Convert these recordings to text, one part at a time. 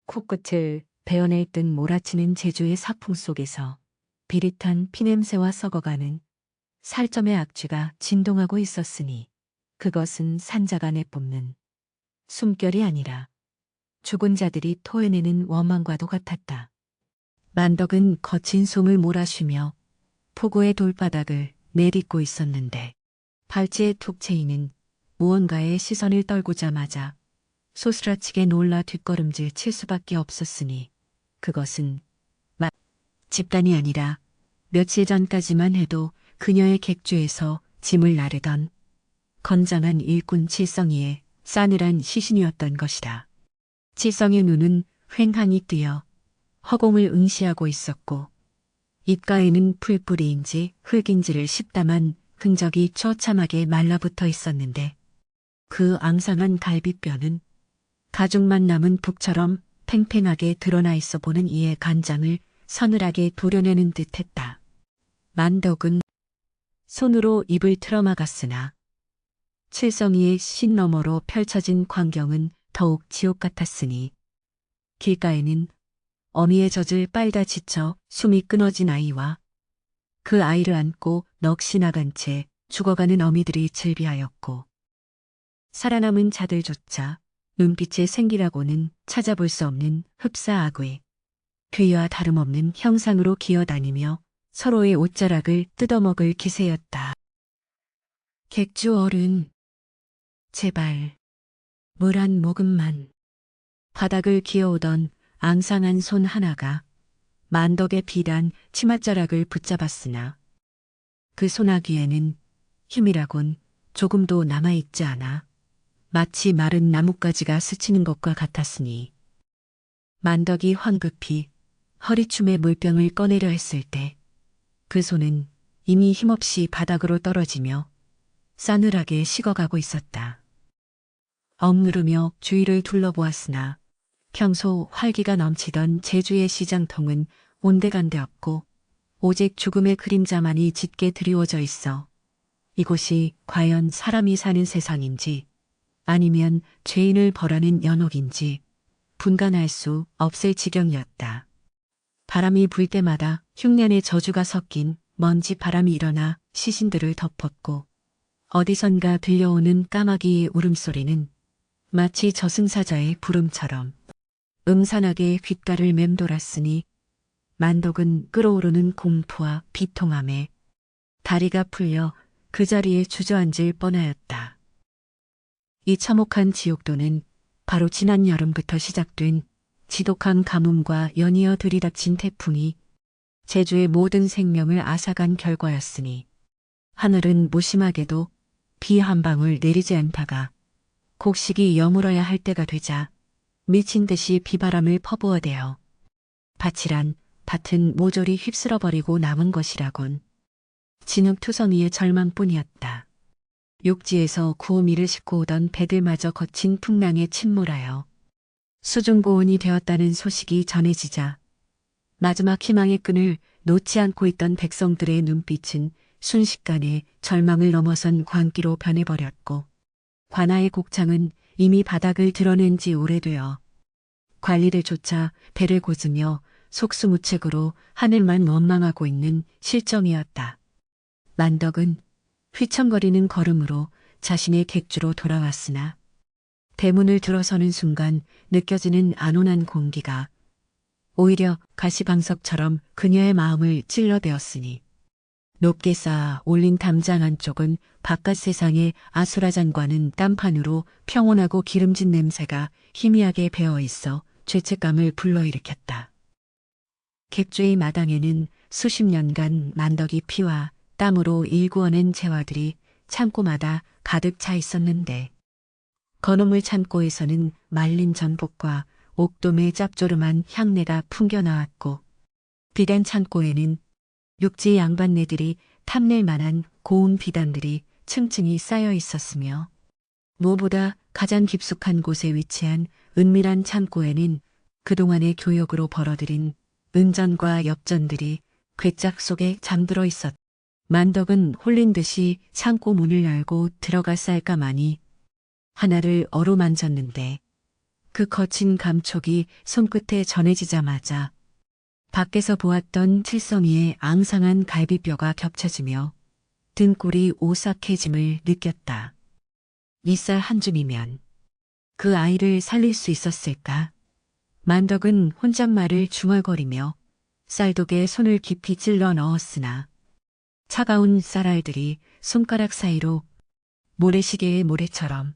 코끝을 베어낼 듯 몰아치는 제주의 사풍 속에서 비릿한 피냄새와 썩어가는 살점의 악취가 진동하고 있었으니 그것은 산자가 내뿜는 숨결이 아니라 죽은 자들이 토해내는 원망과도 같았다. 만덕은 거친 숨을 몰아쉬며 폭우의 돌바닥을 내딛고 있었는데 발치의 툭 채이는 무언가의 시선을 떨고자마자 소스라치게 놀라 뒷걸음질 칠 수밖에 없었으니 그것은 집단이 아니라 며칠 전까지만 해도 그녀의 객주에서 짐을 나르던 건장한 일꾼 칠성이의 싸늘한 시신이었던 것이다. 칠성의 눈은 휑하니 뜨여 허공을 응시하고 있었고 입가에는 풀뿌리인지 흙인지를 십담한 흔적이 처참하게 말라붙어 있었는데 그 앙상한 갈비뼈는 가죽만 남은 북처럼 팽팽하게 드러나 있어 보는 이의 간장을 서늘하게 도려내는 듯했다. 만덕은 손으로 입을 틀어막았으나 칠성이의 신 너머로 펼쳐진 광경은 더욱 지옥 같았으니 길가에는 어미의 젖을 빨다 지쳐 숨이 끊어진 아이와 그 아이를 안고 넋이 나간 채 죽어가는 어미들이 즐비하였고 살아남은 자들조차 눈빛의 생기라고는 찾아볼 수 없는 흡사악의 괴와 다름없는 형상으로 기어다니며 서로의 옷자락을 뜯어먹을 기세였다. 객주 어른, 제발 물 한 모금만. 바닥을 기어오던 앙상한 손 하나가 만덕의 비단 치맛자락을 붙잡았으나 그 소나기에는 힘이라곤 조금도 남아있지 않아 마치 마른 나뭇가지가 스치는 것과 같았으니 만덕이 황급히 허리춤에 물병을 꺼내려 했을 때 그 손은 이미 힘없이 바닥으로 떨어지며 싸늘하게 식어가고 있었다. 억누르며 주위를 둘러보았으나 평소 활기가 넘치던 제주의 시장통은 온데간데 없고 오직 죽음의 그림자만이 짙게 드리워져 있어 이곳이 과연 사람이 사는 세상인지 아니면 죄인을 벌하는 연옥인지 분간할 수 없을 지경이었다. 바람이 불 때마다 흉년의 저주가 섞인 먼지 바람이 일어나 시신들을 덮었고 어디선가 들려오는 까마귀의 울음소리는 마치 저승사자의 부름처럼 음산하게 귓가를 맴돌았으니 만덕은 끓어오르는 공포와 비통함에 다리가 풀려 그 자리에 주저앉을 뻔하였다. 이 참혹한 지옥도는 바로 지난 여름부터 시작된 지독한 가뭄과 연이어 들이닥친 태풍이 제주의 모든 생명을 앗아간 결과였으니 하늘은 무심하게도 비 한 방울 내리지 않다가 곡식이 여물어야 할 때가 되자 미친 듯이 비바람을 퍼부어대어 밭이란 밭은 모조리 휩쓸어버리고 남은 것이라곤 진흙투성이의 절망뿐이었다. 육지에서 구호미를 싣고 오던 배들마저 거친 풍랑에 침몰하여 수중고온이 되었다는 소식이 전해지자 마지막 희망의 끈을 놓지 않고 있던 백성들의 눈빛은 순식간에 절망을 넘어선 광기로 변해버렸고 관아의 곡창은 이미 바닥을 드러낸 지 오래되어 관리를 쫓아 배를 고으며 속수무책으로 하늘만 원망하고 있는 실정이었다. 만덕은 휘청거리는 걸음으로 자신의 객주로 돌아왔으나 대문을 들어서는 순간 느껴지는 안온한 공기가 오히려 가시방석처럼 그녀의 마음을 찔러대었으니 높게 쌓아 올린 담장 한쪽은 바깥 세상의 아수라장과는 딴판으로 평온하고 기름진 냄새가 희미하게 배어있어 죄책감을 불러일으켰다. 객주의 마당에는 수십 년간 만덕이 피와 땀으로 일구어낸 재화들이 창고마다 가득 차 있었는데 건어물 창고에서는 말린 전복과 옥돔의 짭조름한 향내가 풍겨나왔고 비단 창고에는 육지 양반네들이 탐낼 만한 고운 비단들이 층층이 쌓여 있었으며 무엇보다 가장 깊숙한 곳에 위치한 은밀한 창고에는 그동안의 교역으로 벌어들인 은전과 엽전들이 괴짝 속에 잠들어 있었다. 만덕은 홀린 듯이 창고 문을 열고 들어가 쌀까마니 하나를 어루만졌는데 그 거친 감촉이 손끝에 전해지자마자 밖에서 보았던 칠성이의 앙상한 갈비뼈가 겹쳐지며 등골이 오싹해짐을 느꼈다. 이쌀 한 줌이면 그 아이를 살릴 수 있었을까? 만덕은 혼잣말을 중얼거리며 쌀독에 손을 깊이 찔러 넣었으나 차가운 쌀알들이 손가락 사이로 모래시계의 모래처럼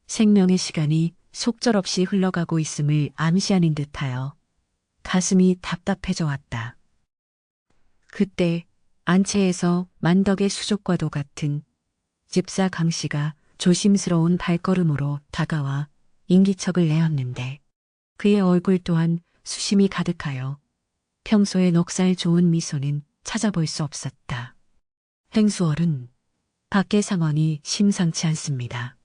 생명의 시간이 속절없이 흘러가고 있음을 암시하는 듯하여 가슴이 답답해져 왔다. 그때 안채에서 만덕의 수족과도 같은 집사 강씨가 조심스러운 발걸음으로 다가와 인기척을 내었는데 그의 얼굴 또한 수심이 가득하여 평소의 넉살 좋은 미소는 찾아볼 수 없었다. 행수얼은 밖의 상황이 심상치 않습니다.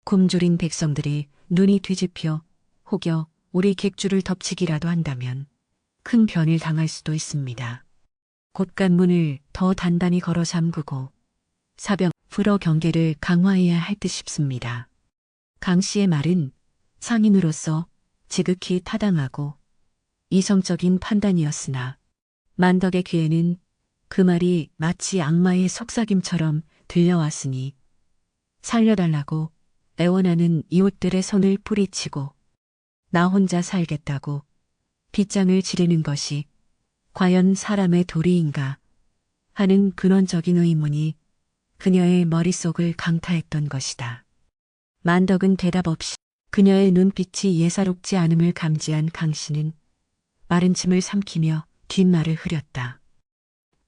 굶주린 백성들이 눈이 뒤집혀 혹여 우리 객주를 덮치기라도 한다면 큰 변을 당할 수도 있습니다. 곳간문을 더 단단히 걸어 잠그고 사병 불어 경계를 강화해야 할 듯 싶습니다. 강 씨의 말은 상인으로서 지극히 타당하고 이성적인 판단이었으나 만덕의 귀에는 그 말이 마치 악마의 속삭임처럼 들려왔으니 살려달라고 애원하는 이웃들의 손을 뿌리치고 나 혼자 살겠다고 빗장을 지르는 것이 과연 사람의 도리인가 하는 근원적인 의문이 그녀의 머릿속을 강타했던 것이다. 만덕은 대답 없이 그녀의 눈빛이 예사롭지 않음을 감지한 강씨는 마른 침을 삼키며 뒷말을 흐렸다.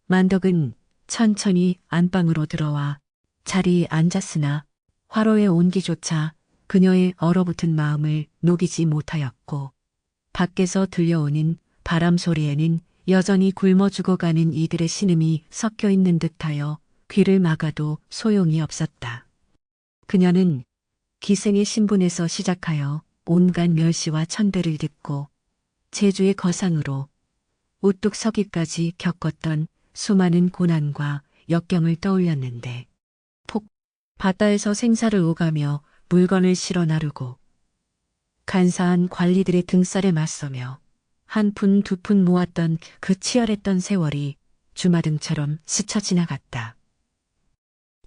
만덕은 천천히 안방으로 들어와 자리에 앉았으나 화로의 온기조차 그녀의 얼어붙은 마음을 녹이지 못하였고 밖에서 들려오는 바람 소리에는 여전히 굶어 죽어가는 이들의 신음이 섞여 있는 듯하여 귀를 막아도 소용이 없었다. 그녀는 기생의 신분에서 시작하여 온갖 멸시와 천대를 듣고 제주의 거상으로 우뚝 서기까지 겪었던 수많은 고난과 역경을 떠올렸는데 바다에서 생사를 오가며 물건을 실어 나르고 간사한 관리들의 등살에 맞서며 한 푼 두 푼 모았던 그 치열했던 세월이 주마등처럼 스쳐 지나갔다.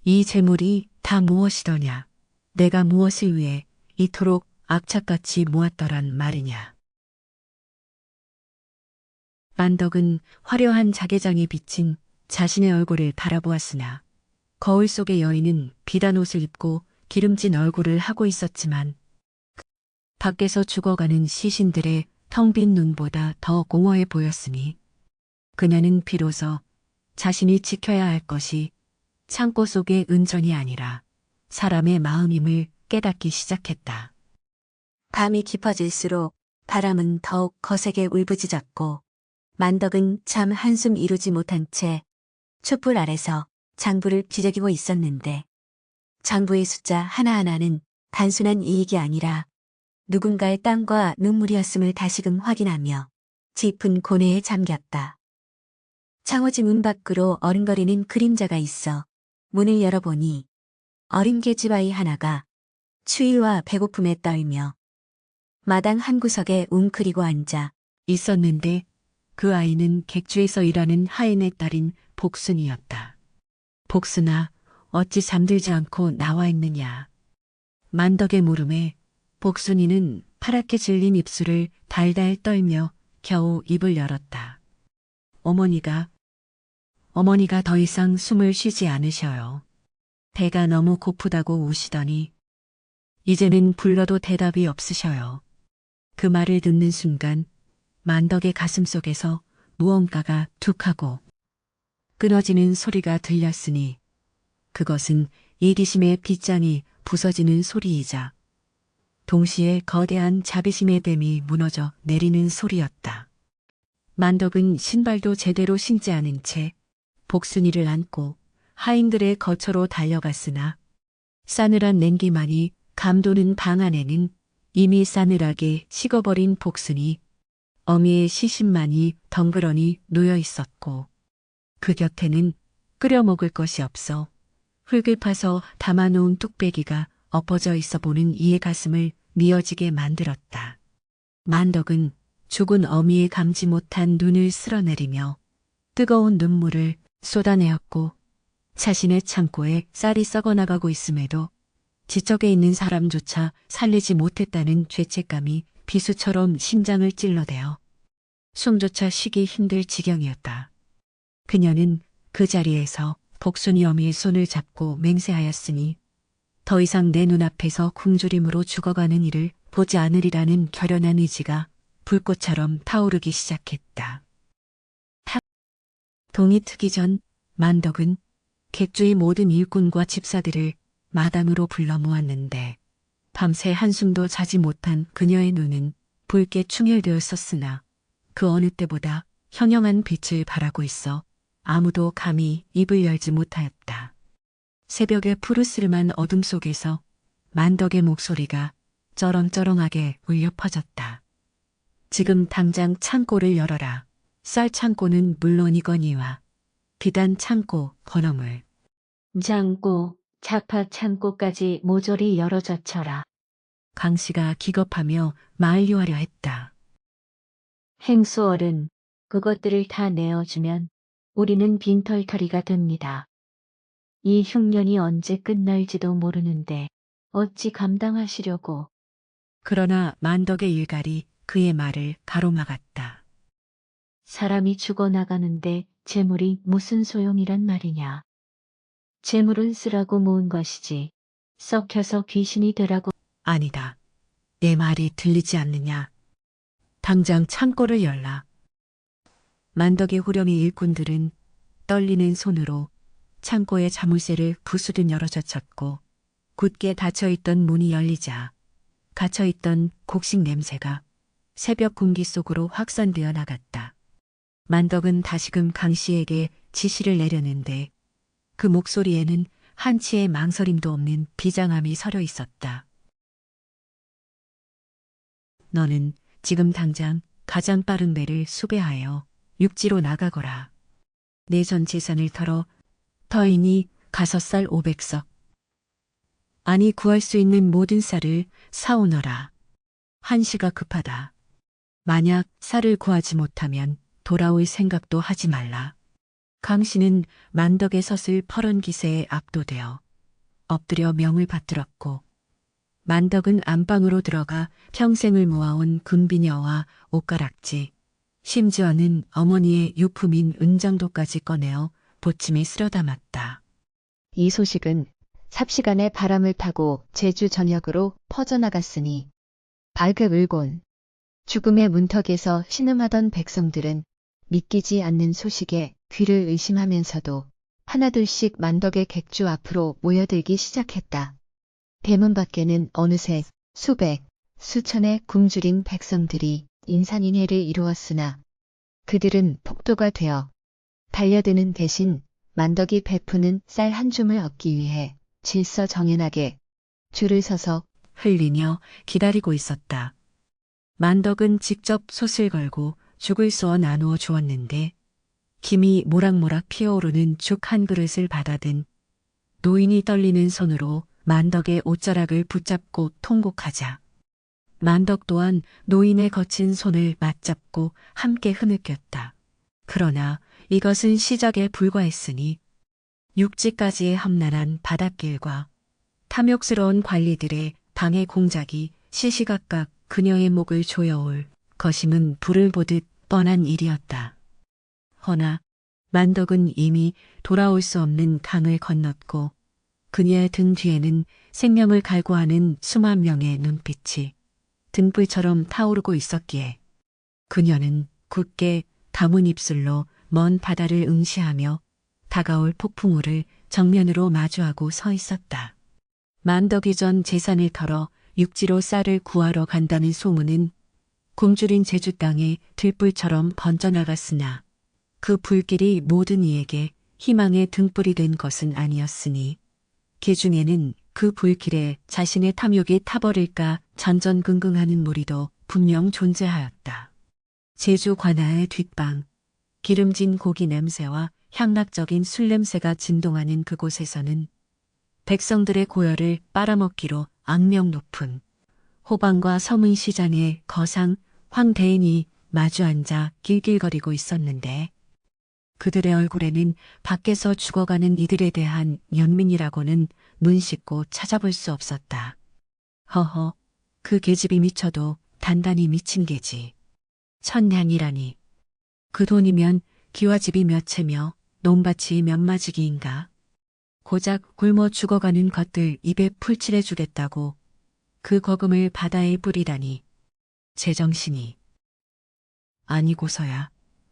이 재물이 다 무엇이더냐? 내가 무엇을 위해 이토록 악착같이 모았더란 말이냐? 만덕은 화려한 자개장이 비친 자신의 얼굴을 바라보았으나 거울 속의 여인은 비단 옷을 입고 기름진 얼굴을 하고 있었지만 밖에서 죽어가는 시신들의 텅 빈 눈보다 더 공허해 보였으니 그녀는 비로소 자신이 지켜야 할 것이 창고 속의 은전이 아니라 사람의 마음임을 깨닫기 시작했다. 밤이 깊어질수록 바람은 더욱 거세게 울부짖었고 만덕은 참 한숨 이루지 못한 채 촛불 아래서 장부를 뒤적이고 있었는데 장부의 숫자 하나하나는 단순한 이익이 아니라 누군가의 땀과 눈물이었음을 다시금 확인하며 짚은 고뇌에 잠겼다. 창호지 문 밖으로 어른거리는 그림자가 있어 문을 열어보니 어린 계집아이 하나가 추위와 배고픔에 떨며 마당 한 구석에 웅크리고 앉아 있었는데 그 아이는 객주에서 일하는 하인의 딸인 복순이었다. 복순아, 어찌 잠들지 않고 나와 있느냐. 만덕의 물음에 복순이는 파랗게 질린 입술을 달달 떨며 겨우 입을 열었다. 어머니가 더 이상 숨을 쉬지 않으셔요. 배가 너무 고프다고 우시더니 이제는 불러도 대답이 없으셔요. 그 말을 듣는 순간 만덕의 가슴속에서 무언가가 툭하고 끊어지는 소리가 들렸으니 그것은 이기심의 빗장이 부서지는 소리이자 동시에 거대한 자비심의 댐이 무너져 내리는 소리였다. 만덕은 신발도 제대로 신지 않은 채 복순이를 안고 하인들의 거처로 달려갔으나 싸늘한 냉기만이 감도는 방 안에는 이미 싸늘하게 식어버린 복순이 어미의 시신만이 덩그러니 놓여 있었고 그 곁에는 끓여 먹을 것이 없어 흙을 파서 담아놓은 뚝배기가 엎어져 있어 보는 이의 가슴을 미어지게 만들었다. 만덕은 죽은 어미의 감지 못한 눈을 쓸어내리며 뜨거운 눈물을 쏟아내었고 자신의 창고에 쌀이 썩어나가고 있음에도 지척에 있는 사람조차 살리지 못했다는 죄책감이 비수처럼 심장을 찔러대어 숨조차 쉬기 힘들 지경이었다. 그녀는 그 자리에서 복순이 어미의 손을 잡고 맹세하였으니 더 이상 내 눈앞에서 굶주림으로 죽어가는 이를 보지 않으리라는 결연한 의지가 불꽃처럼 타오르기 시작했다. 동이 트기 전 만덕은 객주의 모든 일꾼과 집사들을 마당으로 불러 모았는데 밤새 한숨도 자지 못한 그녀의 눈은 붉게 충혈되었었으나 그 어느 때보다 현영한 빛을 발하고 있어 아무도 감히 입을 열지 못하였다. 새벽의 푸르스름한 어둠 속에서 만덕의 목소리가 쩌렁쩌렁하게 울려 퍼졌다. 지금 당장 창고를 열어라. 쌀 창고는 물론이거니와 비단 창고 건어물. 창고, 자파 창고까지 모조리 열어젖혀라. 강씨가 기겁하며 만류하려 했다. 행수어른, 그것들을 다 내어주면 우리는 빈털터리가 됩니다. 이 흉년이 언제 끝날지도 모르는데 어찌 감당하시려고. 그러나 만덕의 일갈이 그의 말을 가로막았다. 사람이 죽어나가는데 재물이 무슨 소용이란 말이냐. 재물은 쓰라고 모은 것이지 썩혀서 귀신이 되라고. 아니다. 내 말이 들리지 않느냐. 당장 창고를 열라. 만덕의 후렴이 일꾼들은 떨리는 손으로 창고의 자물쇠를 부수듯 열어젖혔고 굳게 닫혀있던 문이 열리자 갇혀있던 곡식 냄새가 새벽 공기 속으로 확산되어 나갔다. 만덕은 다시금 강씨에게 지시를 내려는데 그 목소리에는 한치의 망설임도 없는 비장함이 서려 있었다. 너는 지금 당장 가장 빠른 배를 수배하여 육지로 나가거라. 내 전 재산을 털어 터이니 가서 쌀 500석. 아니 구할 수 있는 모든 쌀을 사오너라. 한시가 급하다. 만약 쌀을 구하지 못하면 돌아올 생각도 하지 말라. 강씨는 만덕의 섯을 퍼런 기세에 압도되어 엎드려 명을 받들었고 만덕은 안방으로 들어가 평생을 모아온 금비녀와 옷가락지, 심지어는 어머니의 유품인 은장도까지 꺼내어 보침에 쓸어 담았다. 이 소식은 삽시간에 바람을 타고 제주 전역으로 퍼져나갔으니 발급을곤 죽음의 문턱에서 신음하던 백성들은 믿기지 않는 소식에 귀를 의심하면서도 하나둘씩 만덕의 객주 앞으로 모여들기 시작했다. 대문 밖에는 어느새 수백, 수천의 굶주린 백성들이 인산인해를 이루었으나 그들은 폭도가 되어 달려드는 대신 만덕이 베푸는 쌀 한 줌을 얻기 위해 질서정연하게 줄을 서서 흘리며 기다리고 있었다. 만덕은 직접 솥을 걸고 죽을 쏘아 나누어 주었는데 김이 모락모락 피어오르는 죽 한 그릇을 받아든 노인이 떨리는 손으로 만덕의 옷자락을 붙잡고 통곡하자 만덕 또한 노인의 거친 손을 맞잡고 함께 흐느꼈다. 그러나 이것은 시작에 불과했으니 육지까지의 험난한 바닷길과 탐욕스러운 관리들의 방해 공작이 시시각각 그녀의 목을 조여올 것임은 불을 보듯 뻔한 일이었다. 허나 만덕은 이미 돌아올 수 없는 강을 건넜고 그녀의 등 뒤에는 생명을 갈구하는 수만 명의 눈빛이 등불처럼 타오르고 있었기에 그녀는 굳게 다문 입술로 먼 바다를 응시하며 다가올 폭풍우를 정면으로 마주하고 서 있었다. 만덕이 전 재산을 털어 육지로 쌀을 구하러 간다는 소문은 굶주린 제주 땅에 들불처럼 번져나갔으나 그 불길이 모든 이에게 희망의 등불이 된 것은 아니었으니 그 중에는 그 불길에 자신의 탐욕이 타버릴까 전전긍긍하는 무리도 분명 존재하였다. 제주 관아의 뒷방, 기름진 고기 냄새와 향락적인 술 냄새가 진동하는 그곳에서는 백성들의 고열을 빨아먹기로 악명 높은 호방과 서문시장의 거상 황대인이 마주 앉아 길길거리고 있었는데 그들의 얼굴에는 밖에서 죽어가는 이들에 대한 연민이라고는 눈 씻고 찾아볼 수 없었다. 허허, 그 계집이 미쳐도 단단히 미친 게지. 천냥이라니. 그 돈이면 기와집이 몇 채며 논밭이 몇 마지기인가. 고작 굶어 죽어가는 것들 입에 풀칠해 주겠다고 그 거금을 바다에 뿌리다니. 제정신이. 아니고서야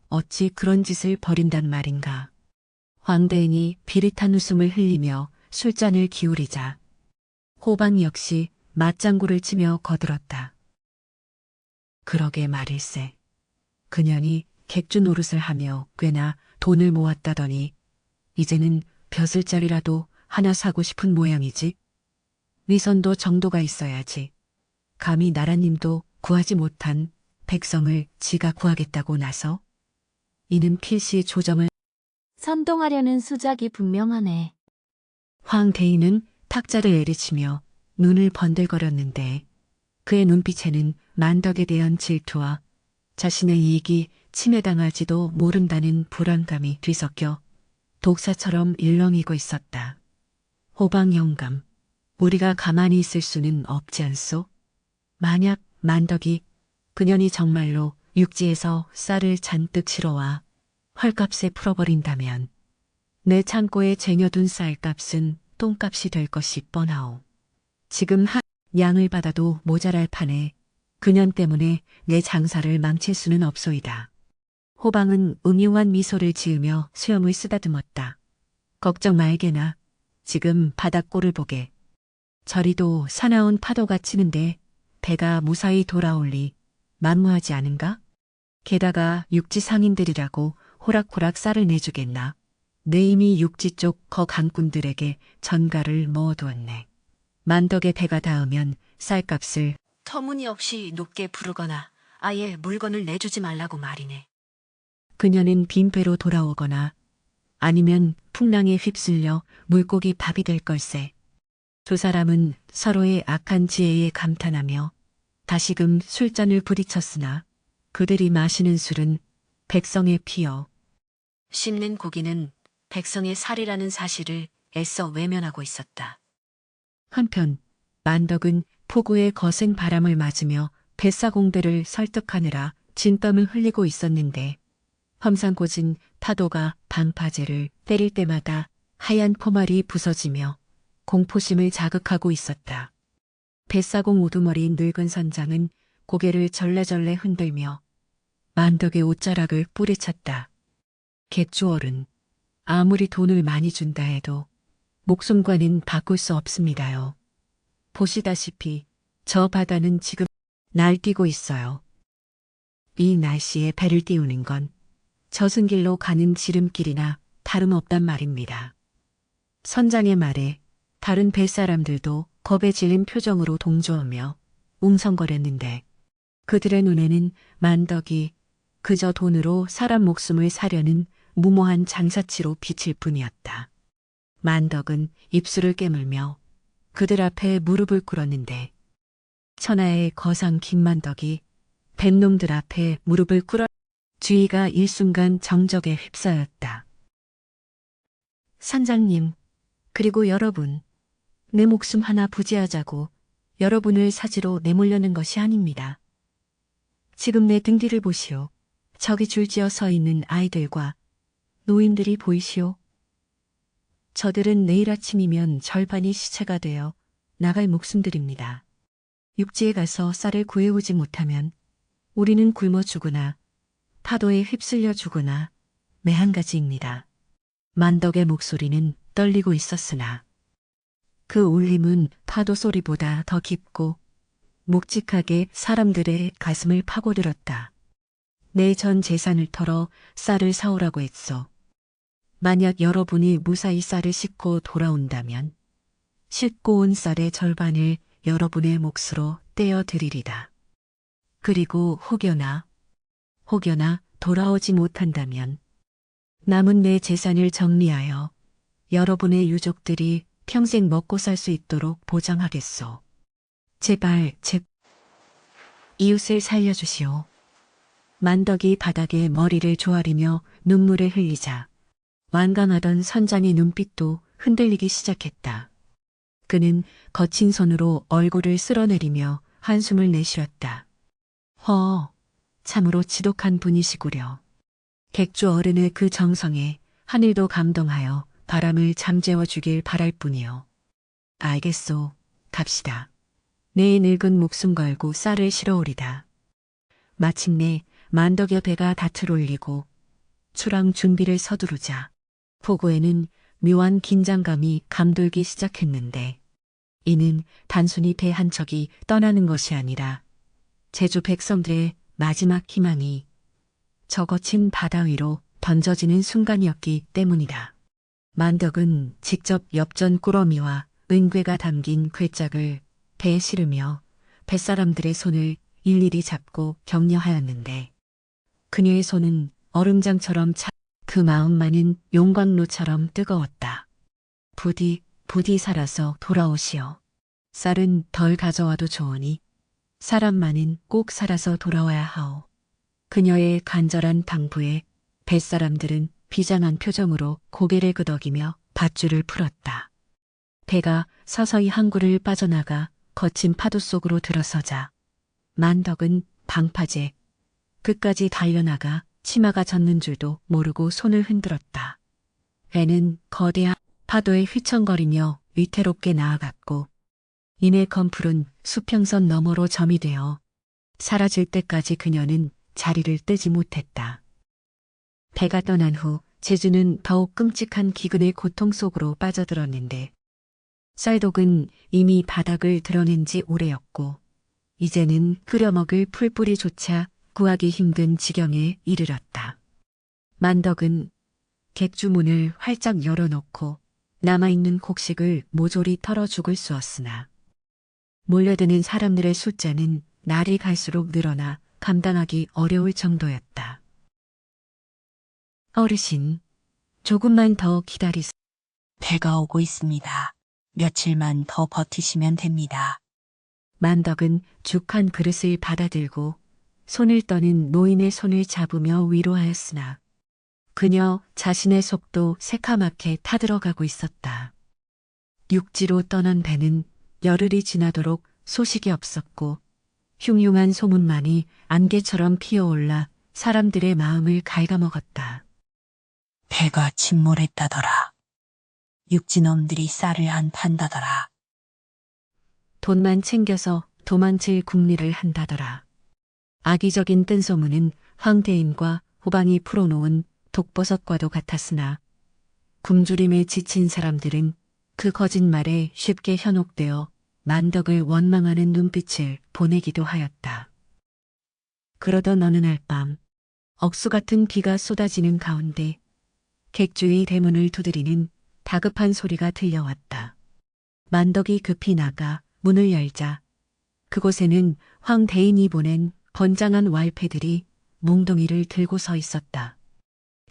어찌 그런 짓을 벌인단 말인가. 황대인이 비릿한 웃음을 흘리며 술잔을 기울이자 호방 역시 맞장구를 치며 거들었다. 그러게 말일세. 그년이 객주 노릇을 하며 꽤나 돈을 모았다더니 이제는 벼슬자리라도 하나 사고 싶은 모양이지. 위선도 정도가 있어야지. 감히 나라님도 구하지 못한 백성을 지가 구하겠다고 나서 이는 필시 조정을 선동하려는 수작이 분명하네. 황대인은 탁자를 내리치며 눈을 번들거렸는데 그의 눈빛에는 만덕에 대한 질투와 자신의 이익이 침해당할지도 모른다는 불안감이 뒤섞여 독사처럼 일렁이고 있었다. 호방 영감, 우리가 가만히 있을 수는 없지 않소? 만약 만덕이 그년이 정말로 육지에서 쌀을 잔뜩 실어와 헐값에 풀어버린다면 내 창고에 쟁여둔 쌀값은 똥값이 될 것이 뻔하오. 지금 한 양을 받아도 모자랄 판에 그년 때문에 내 장사를 망칠 수는 없소이다. 호방은 음흉한 미소를 지으며 수염을 쓰다듬었다. 걱정 말게나. 지금 바닷골을 보게. 저리도 사나운 파도가 치는데 배가 무사히 돌아올리 만무하지 않은가? 게다가 육지 상인들이라고 호락호락 쌀을 내주겠나. 내 이미 육지 쪽 거강꾼들에게 전가를 모아두었네. 만덕의 배가 닿으면 쌀값을 터무니없이 높게 부르거나 아예 물건을 내주지 말라고 말이네. 그녀는 빈배로 돌아오거나 아니면 풍랑에 휩쓸려 물고기 밥이 될 걸세. 두 사람은 서로의 악한 지혜에 감탄하며 다시금 술잔을 부딪혔으나 그들이 마시는 술은 백성의 피여 씹는 고기는 백성의 살이라는 사실을 애써 외면하고 있었다. 한편 만덕은 폭우의 거센 바람을 맞으며 뱃사공대를 설득하느라 진땀을 흘리고 있었는데 험상궂은 파도가 방파제를 때릴 때마다 하얀 포말이 부서지며 공포심을 자극하고 있었다. 뱃사공 우두머리 늙은 선장은 고개를 절레절레 흔들며 만덕의 옷자락을 뿌리쳤다. 객주얼은 아무리 돈을 많이 준다 해도 목숨과는 바꿀 수 없습니다요. 보시다시피 저 바다는 지금 날뛰고 있어요. 이 날씨에 배를 띄우는 건 저승길로 가는 지름길이나 다름없단 말입니다. 선장의 말에 다른 뱃사람들도 겁에 질린 표정으로 동조하며 웅성거렸는데 그들의 눈에는 만덕이 그저 돈으로 사람 목숨을 사려는 무모한 장사치로 비칠 뿐이었다. 만덕은 입술을 깨물며 그들 앞에 무릎을 꿇었는데 천하의 거상 김만덕이 뱃놈들 앞에 무릎을 꿇어 주위가 일순간 정적에 휩싸였다. 선장님, 그리고 여러분, 내 목숨 하나 부지하자고 여러분을 사지로 내몰려는 것이 아닙니다. 지금 내 등 뒤를 보시오. 저기 줄지어 서 있는 아이들과 노인들이 보이시오. 저들은 내일 아침이면 절반이 시체가 되어 나갈 목숨들입니다. 육지에 가서 쌀을 구해오지 못하면 우리는 굶어 죽으나 파도에 휩쓸려 죽으나 매한가지입니다. 만덕의 목소리는 떨리고 있었으나 그 울림은 파도 소리보다 더 깊고 묵직하게 사람들의 가슴을 파고들었다. 내 전 재산을 털어 쌀을 사오라고 했소. 만약 여러분이 무사히 쌀을 싣고 돌아온다면 싣고 온 쌀의 절반을 여러분의 몫으로 떼어드리리다. 그리고 혹여나 돌아오지 못한다면 남은 내 재산을 정리하여 여러분의 유족들이 평생 먹고 살 수 있도록 보장하겠소. 제발 이웃을 살려주시오. 만덕이 바닥에 머리를 조아리며 눈물을 흘리자 완강하던 선장의 눈빛도 흔들리기 시작했다. 그는 거친 손으로 얼굴을 쓸어내리며 한숨을 내쉬었다. 참으로 지독한 분이시구려. 객주 어른의 그 정성에 하늘도 감동하여 바람을 잠재워 주길 바랄 뿐이요. 알겠소. 갑시다. 내 늙은 목숨 걸고 쌀을 실어오리다. 마침내 만덕의 배가 닻을 올리고 출항 준비를 서두르자 포구에는 묘한 긴장감이 감돌기 시작했는데 이는 단순히 배 한 척이 떠나는 것이 아니라 제주 백성들의 마지막 희망이 저 거친 바다 위로 던져지는 순간이었기 때문이다. 만덕은 직접 엽전 꾸러미와 은괴가 담긴 괴짝을 배에 실으며 뱃사람들의 손을 일일이 잡고 격려하였는데 그녀의 손은 얼음장처럼 그 마음만은 용광로처럼 뜨거웠다. 부디 살아서 돌아오시오. 쌀은 덜 가져와도 좋으니 사람만은 꼭 살아서 돌아와야 하오. 그녀의 간절한 당부에 뱃사람들은 비장한 표정으로 고개를 끄덕이며 밧줄을 풀었다. 배가 서서히 항구를 빠져나가 거친 파도 속으로 들어서자 만덕은 방파제 끝까지 달려나가 치마가 젖는 줄도 모르고 손을 흔들었다. 배는 거대한 파도에 휘청거리며 위태롭게 나아갔고 이내 검풀은 수평선 너머로 점이 되어 사라질 때까지 그녀는 자리를 뜨지 못했다. 배가 떠난 후 제주는 더욱 끔찍한 기근의 고통 속으로 빠져들었는데 쌀독은 이미 바닥을 드러낸 지 오래였고 이제는 끓여먹을 풀뿌리조차 구하기 힘든 지경에 이르렀다. 만덕은 객주 문을 활짝 열어놓고 남아있는 곡식을 모조리 털어 죽을 쑤었으나 몰려드는 사람들의 숫자는 날이 갈수록 늘어나 감당하기 어려울 정도였다. 어르신, 조금만 더 기다리세요. 배가 오고 있습니다. 며칠만 더 버티시면 됩니다. 만덕은 죽 한 그릇을 받아들고 손을 떠는 노인의 손을 잡으며 위로하였으나 그녀 자신의 속도 새카맣게 타들어가고 있었다. 육지로 떠난 배는 열흘이 지나도록 소식이 없었고 흉흉한 소문만이 안개처럼 피어올라 사람들의 마음을 갉아먹었다. 배가 침몰했다더라. 육지놈들이 쌀을 안 판다더라. 돈만 챙겨서 도망칠 궁리를 한다더라. 악의적인 뜬소문은 황대인과 호방이 풀어놓은 독버섯과도 같았으나 굶주림에 지친 사람들은 그 거짓말에 쉽게 현혹되어 만덕을 원망하는 눈빛을 보내기도 하였다. 그러던 어느 날 밤 억수 같은 비가 쏟아지는 가운데 객주의 대문을 두드리는 다급한 소리가 들려왔다. 만덕이 급히 나가 문을 열자 그곳에는 황대인이 보낸 번장한 왈패들이 몽둥이를 들고 서 있었다.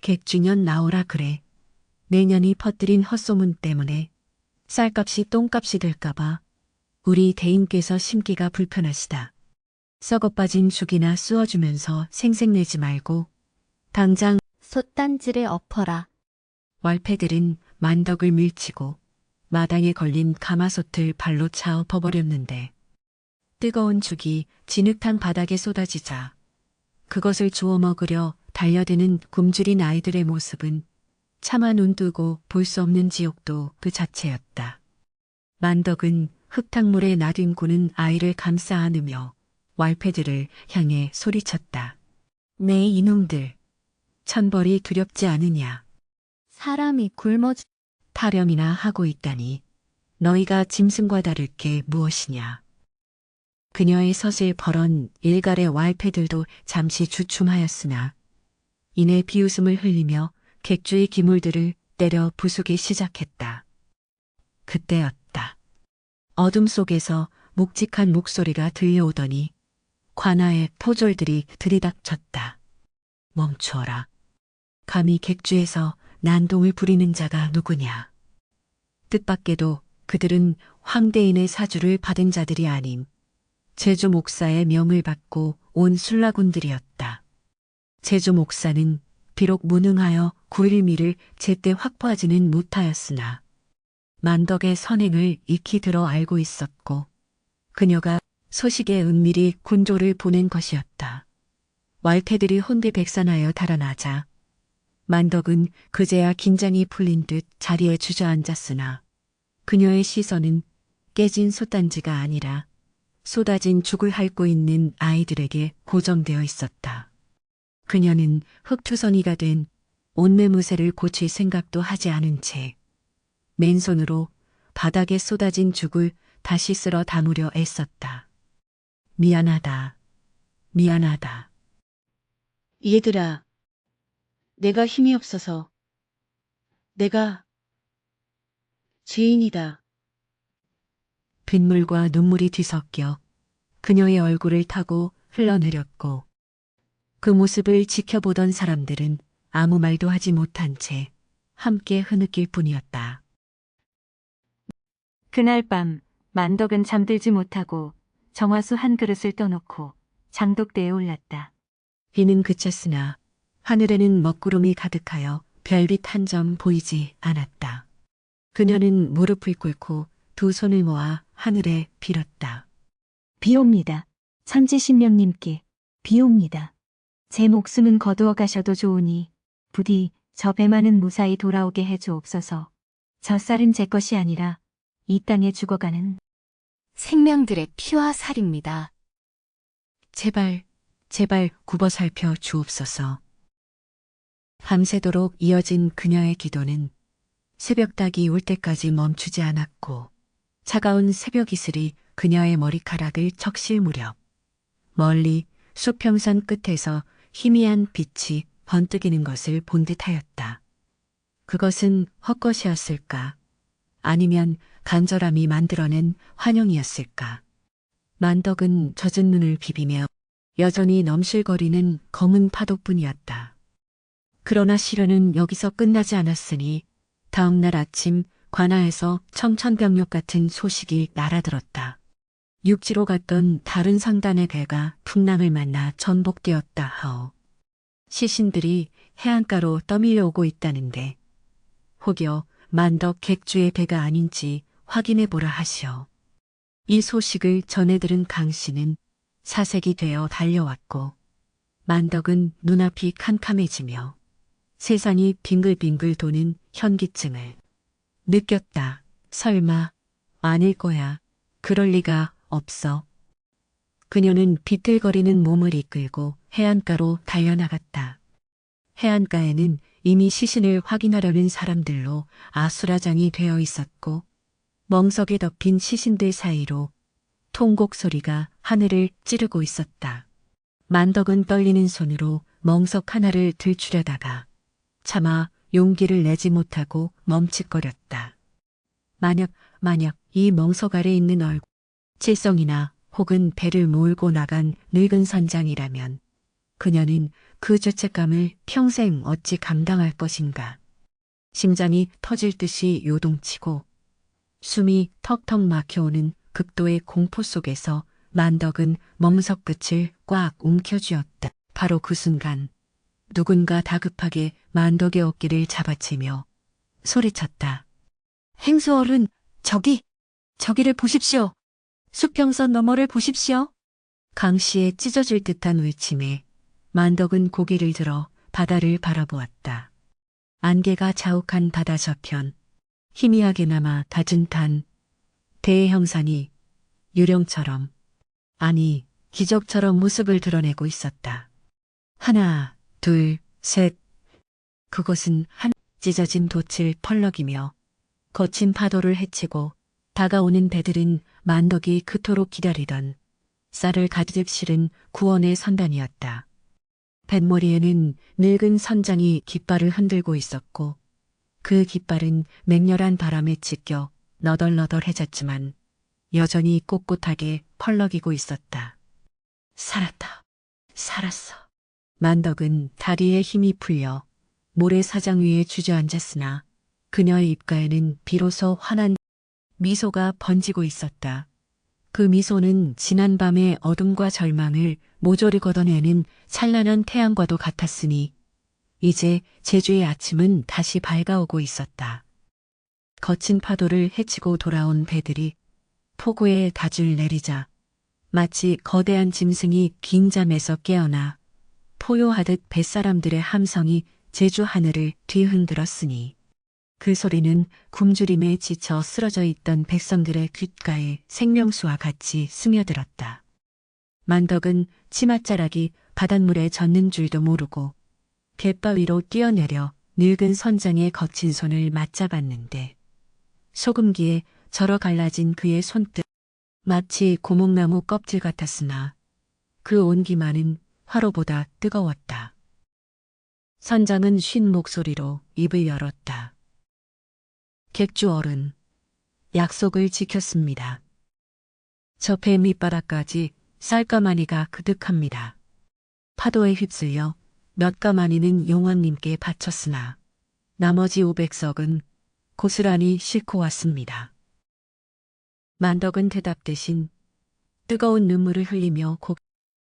객주년 나오라 그래. 내년이 퍼뜨린 헛소문 때문에 쌀값이 똥값이 될까봐 우리 대인께서 심기가 불편하시다. 썩어 빠진 죽이나 쑤어주면서 생색내지 말고 당장 솥단지를 엎어라. 왈패들은 만덕을 밀치고 마당에 걸린 가마솥을 발로 차 엎어버렸는데 뜨거운 죽이 진흙탕 바닥에 쏟아지자 그것을 주워 먹으려 달려드는 굶주린 아이들의 모습은 차마 눈 뜨고 볼 수 없는 지옥도 그 자체였다. 만덕은 흙탕물에 나뒹구는 아이를 감싸 안으며 왈패들을 향해 소리쳤다. 네 이놈들, 천벌이 두렵지 않으냐. 사람이 굶어 타령이나 하고 있다니 너희가 짐승과 다를 게 무엇이냐. 그녀의 서슬 벌언 일갈의 왈패들도 잠시 주춤하였으나 이내 비웃음을 흘리며 객주의 기물들을 때려 부수기 시작했다. 그때였다. 어둠 속에서 묵직한 목소리가 들려오더니 관아의 포졸들이 들이닥쳤다. 멈추어라. 감히 객주에서 난동을 부리는 자가 누구냐. 뜻밖에도 그들은 황대인의 사주를 받은 자들이 아님 제주 목사의 명을 받고 온 술라군들이었다. 제주 목사는 비록 무능하여 9.11을 제때 확보하지는 못하였으나 만덕의 선행을 익히 들어 알고 있었고 그녀가 소식에 은밀히 군조를 보낸 것이었다. 말태들이 혼비백산하여 달아나자 만덕은 그제야 긴장이 풀린 듯 자리에 주저앉았으나 그녀의 시선은 깨진 솥단지가 아니라 쏟아진 죽을 핥고 있는 아이들에게 고정되어 있었다. 그녀는 흙투성이가 된 옷매무새를 고칠 생각도 하지 않은 채 맨손으로 바닥에 쏟아진 죽을 다시 쓸어 담으려 애썼다. 미안하다. 미안하다. 얘들아, 내가 힘이 없어서 내가 죄인이다. 빗물과 눈물이 뒤섞여 그녀의 얼굴을 타고 흘러내렸고 그 모습을 지켜보던 사람들은 아무 말도 하지 못한 채 함께 흐느낄 뿐이었다. 그날 밤 만덕은 잠들지 못하고 정화수 한 그릇을 떠놓고 장독대에 올랐다. 비는 그쳤으나 하늘에는 먹구름이 가득하여 별빛 한 점 보이지 않았다. 그녀는 무릎을 꿇고 두 손을 모아 하늘에 빌었다. 비옵니다. 천지신명님께 비옵니다. 제 목숨은 거두어 가셔도 좋으니 부디 저 배만은 무사히 돌아오게 해주옵소서. 저 쌀은 제 것이 아니라 이 땅에 죽어가는 생명들의 피와 살입니다. 제발, 제발 굽어 살펴 주옵소서. 밤새도록 이어진 그녀의 기도는 새벽닭이 울 때까지 멈추지 않았고 차가운 새벽 이슬이 그녀의 머리카락을 적실 무렵 멀리 수평선 끝에서 희미한 빛이 번뜩이는 것을 본 듯하였다. 그것은 헛것이었을까? 아니면 간절함이 만들어낸 환영이었을까? 만덕은 젖은 눈을 비비며 여전히 넘실거리는 검은 파도뿐이었다. 그러나 시련은 여기서 끝나지 않았으니 다음 날 아침 관아에서 청천벽력 같은 소식이 날아들었다. 육지로 갔던 다른 상단의 배가 풍랑을 만나 전복되었다 하오. 시신들이 해안가로 떠밀려오고 있다는데 혹여 만덕 객주의 배가 아닌지 확인해 보라 하시오. 이 소식을 전해 들은 강 씨는 사색이 되어 달려왔고 만덕은 눈앞이 캄캄해지며 세상이 빙글빙글 도는 현기증을 느꼈다. 설마 아닐 거야. 그럴 리가 없어. 그녀는 비틀거리는 몸을 이끌고 해안가로 달려나갔다. 해안가에는 이미 시신을 확인하려는 사람들로 아수라장이 되어 있었고 멍석에 덮인 시신들 사이로 통곡 소리가 하늘을 찌르고 있었다. 만덕은 떨리는 손으로 멍석 하나를 들추려다가 차마 용기를 내지 못하고 멈칫거렸다. 만약 이 멍석 아래 있는 얼굴, 칠성이나 혹은 배를 몰고 나간 늙은 선장이라면 그녀는 그 죄책감을 평생 어찌 감당할 것인가. 심장이 터질 듯이 요동치고 숨이 턱턱 막혀오는 극도의 공포 속에서 만덕은 멍석 끝을 꽉 움켜쥐었다. 바로 그 순간 누군가 다급하게 만덕의 어깨를 잡아채며 소리쳤다. 행수어른, 저기를 보십시오. 수평선 너머를 보십시오. 강 씨의 찢어질 듯한 외침에 만덕은 고개를 들어 바다를 바라보았다. 안개가 자욱한 바다 저편, 희미하게나마 다진 탄 대형산이 유령처럼, 아니 기적처럼 모습을 드러내고 있었다. 하나, 둘, 셋. 그것은 한 찢어진 돛을 펄럭이며 거친 파도를 헤치고 다가오는 배들은 만덕이 그토록 기다리던 쌀을 가득 실은 구원의 선단이었다. 뱃머리에는 늙은 선장이 깃발을 흔들고 있었고 그 깃발은 맹렬한 바람에 찢겨 너덜너덜해졌지만 여전히 꼿꼿하게 펄럭이고 있었다. 살았다. 살았어. 만덕은 다리에 힘이 풀려 모래사장 위에 주저앉았으나 그녀의 입가에는 비로소 환한 미소가 번지고 있었다. 그 미소는 지난밤의 어둠과 절망을 모조리 걷어내는 찬란한 태양과도 같았으니 이제 제주의 아침은 다시 밝아오고 있었다. 거친 파도를 헤치고 돌아온 배들이 포구에 닷을 내리자 마치 거대한 짐승이 긴 잠에서 깨어나 포효하듯 뱃사람들의 함성이 제주 하늘을 뒤흔들었으니 그 소리는 굶주림에 지쳐 쓰러져 있던 백성들의 귓가에 생명수와 같이 스며들었다. 만덕은 치맛자락이 바닷물에 젖는 줄도 모르고 갯바위로 뛰어내려 늙은 선장의 거친 손을 맞잡았는데 소금기에 절어 갈라진 그의 손끝 마치 고목나무 껍질 같았으나 그 온기만은 화로보다 뜨거웠다. 선장은 쉰 목소리로 입을 열었다. 객주 어른, 약속을 지켰습니다. 저 배 밑바닥까지 쌀가마니가 그득합니다. 파도에 휩쓸려 몇 가마니는 용왕님께 바쳤으나 나머지 500석은 고스란히 싣고 왔습니다. 만덕은 대답 대신 뜨거운 눈물을 흘리며 곧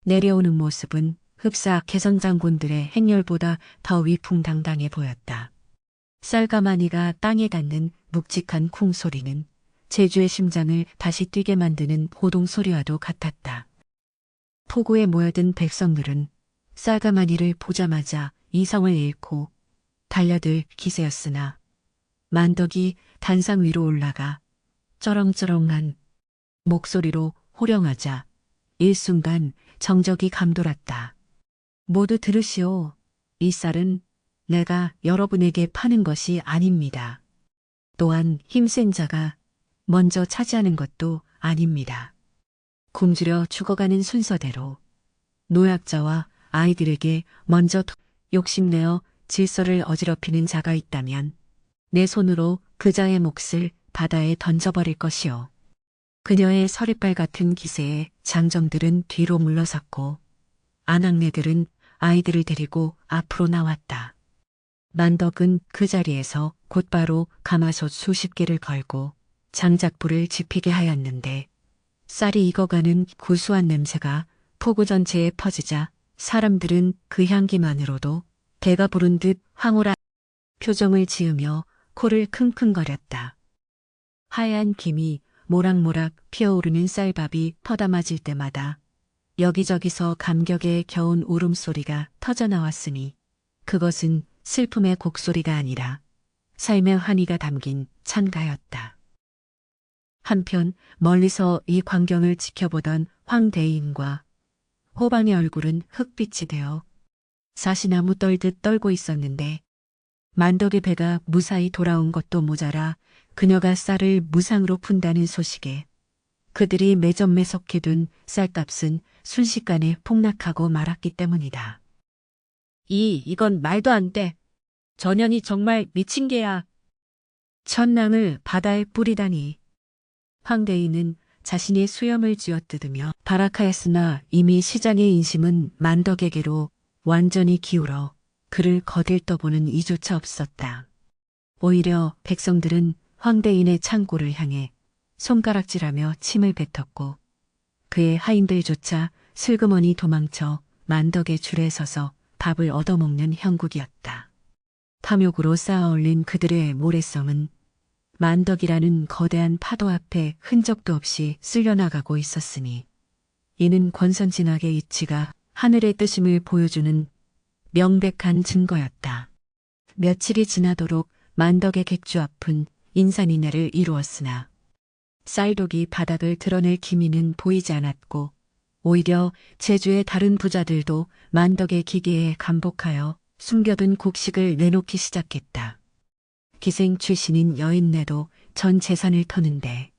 내려오는 모습은 흡사 개선장군들의 행렬보다 더 위풍당당해 보였다. 쌀가마니가 땅에 닿는 묵직한 쿵소리는 제주의 심장을 다시 뛰게 만드는 호동소리와도 같았다. 포구에 모여든 백성들은 쌀가마니를 보자마자 이성을 잃고 달려들 기세였으나 만덕이 단상 위로 올라가 쩌렁쩌렁한 목소리로 호령하자 일순간 정적이 감돌았다. 모두 들으시오. 이 쌀은 내가 여러분에게 파는 것이 아닙니다. 또한 힘센 자가 먼저 차지하는 것도 아닙니다. 굶주려 죽어가는 순서대로 노약자와 아이들에게 먼저 욕심내어 질서를 어지럽히는 자가 있다면 내 손으로 그 자의 몫을 바다에 던져버릴 것이오. 그녀의 서리빨 같은 기세에 장정들은 뒤로 물러섰고 아낙네들은 아이들을 데리고 앞으로 나왔다. 만덕은 그 자리에서 곧바로 가마솥 수십 개를 걸고 장작불을 지피게 하였는데 쌀이 익어가는 구수한 냄새가 포구 전체에 퍼지자 사람들은 그 향기만으로도 배가 부른 듯 황홀한 표정을 지으며 코를 킁킁거렸다. 하얀 김이 모락모락 피어오르는 쌀밥이 퍼담아질 때마다 여기저기서 감격의 겨운 울음소리가 터져나왔으니 그것은 슬픔의 곡소리가 아니라 삶의 환희가 담긴 찬가였다. 한편 멀리서 이 광경을 지켜보던 황대인과 호방의 얼굴은 흑빛이 되어 사시나무 떨듯 떨고 있었는데 만덕의 배가 무사히 돌아온 것도 모자라 그녀가 쌀을 무상으로 푼다는 소식에 그들이 매점매석해 둔 쌀값은 순식간에 폭락하고 말았기 때문이다. 이건 말도 안 돼. 전현이 정말 미친 개야. 천낭을 바다에 뿌리다니. 황대인은 자신의 수염을 쥐어뜯으며 발악하였으나 이미 시장의 인심은 만덕에게로 완전히 기울어 그를 거들떠보는 이조차 없었다. 오히려 백성들은 황대인의 창고를 향해 손가락질하며 침을 뱉었고 그의 하인들조차 슬그머니 도망쳐 만덕의 줄에 서서 밥을 얻어먹는 형국이었다. 탐욕으로 쌓아올린 그들의 모래성은 만덕이라는 거대한 파도 앞에 흔적도 없이 쓸려나가고 있었으니 이는 권선징악의 이치가 하늘의 뜻임을 보여주는 명백한 증거였다. 며칠이 지나도록 만덕의 객주 앞은 인산인해를 이루었으나 쌀독이 바닥을 드러낼 기미는 보이지 않았고 오히려 제주의 다른 부자들도 만덕의 기계에 감복하여 숨겨둔 곡식을 내놓기 시작했다. 기생 출신인 여인네도 전 재산을 터는데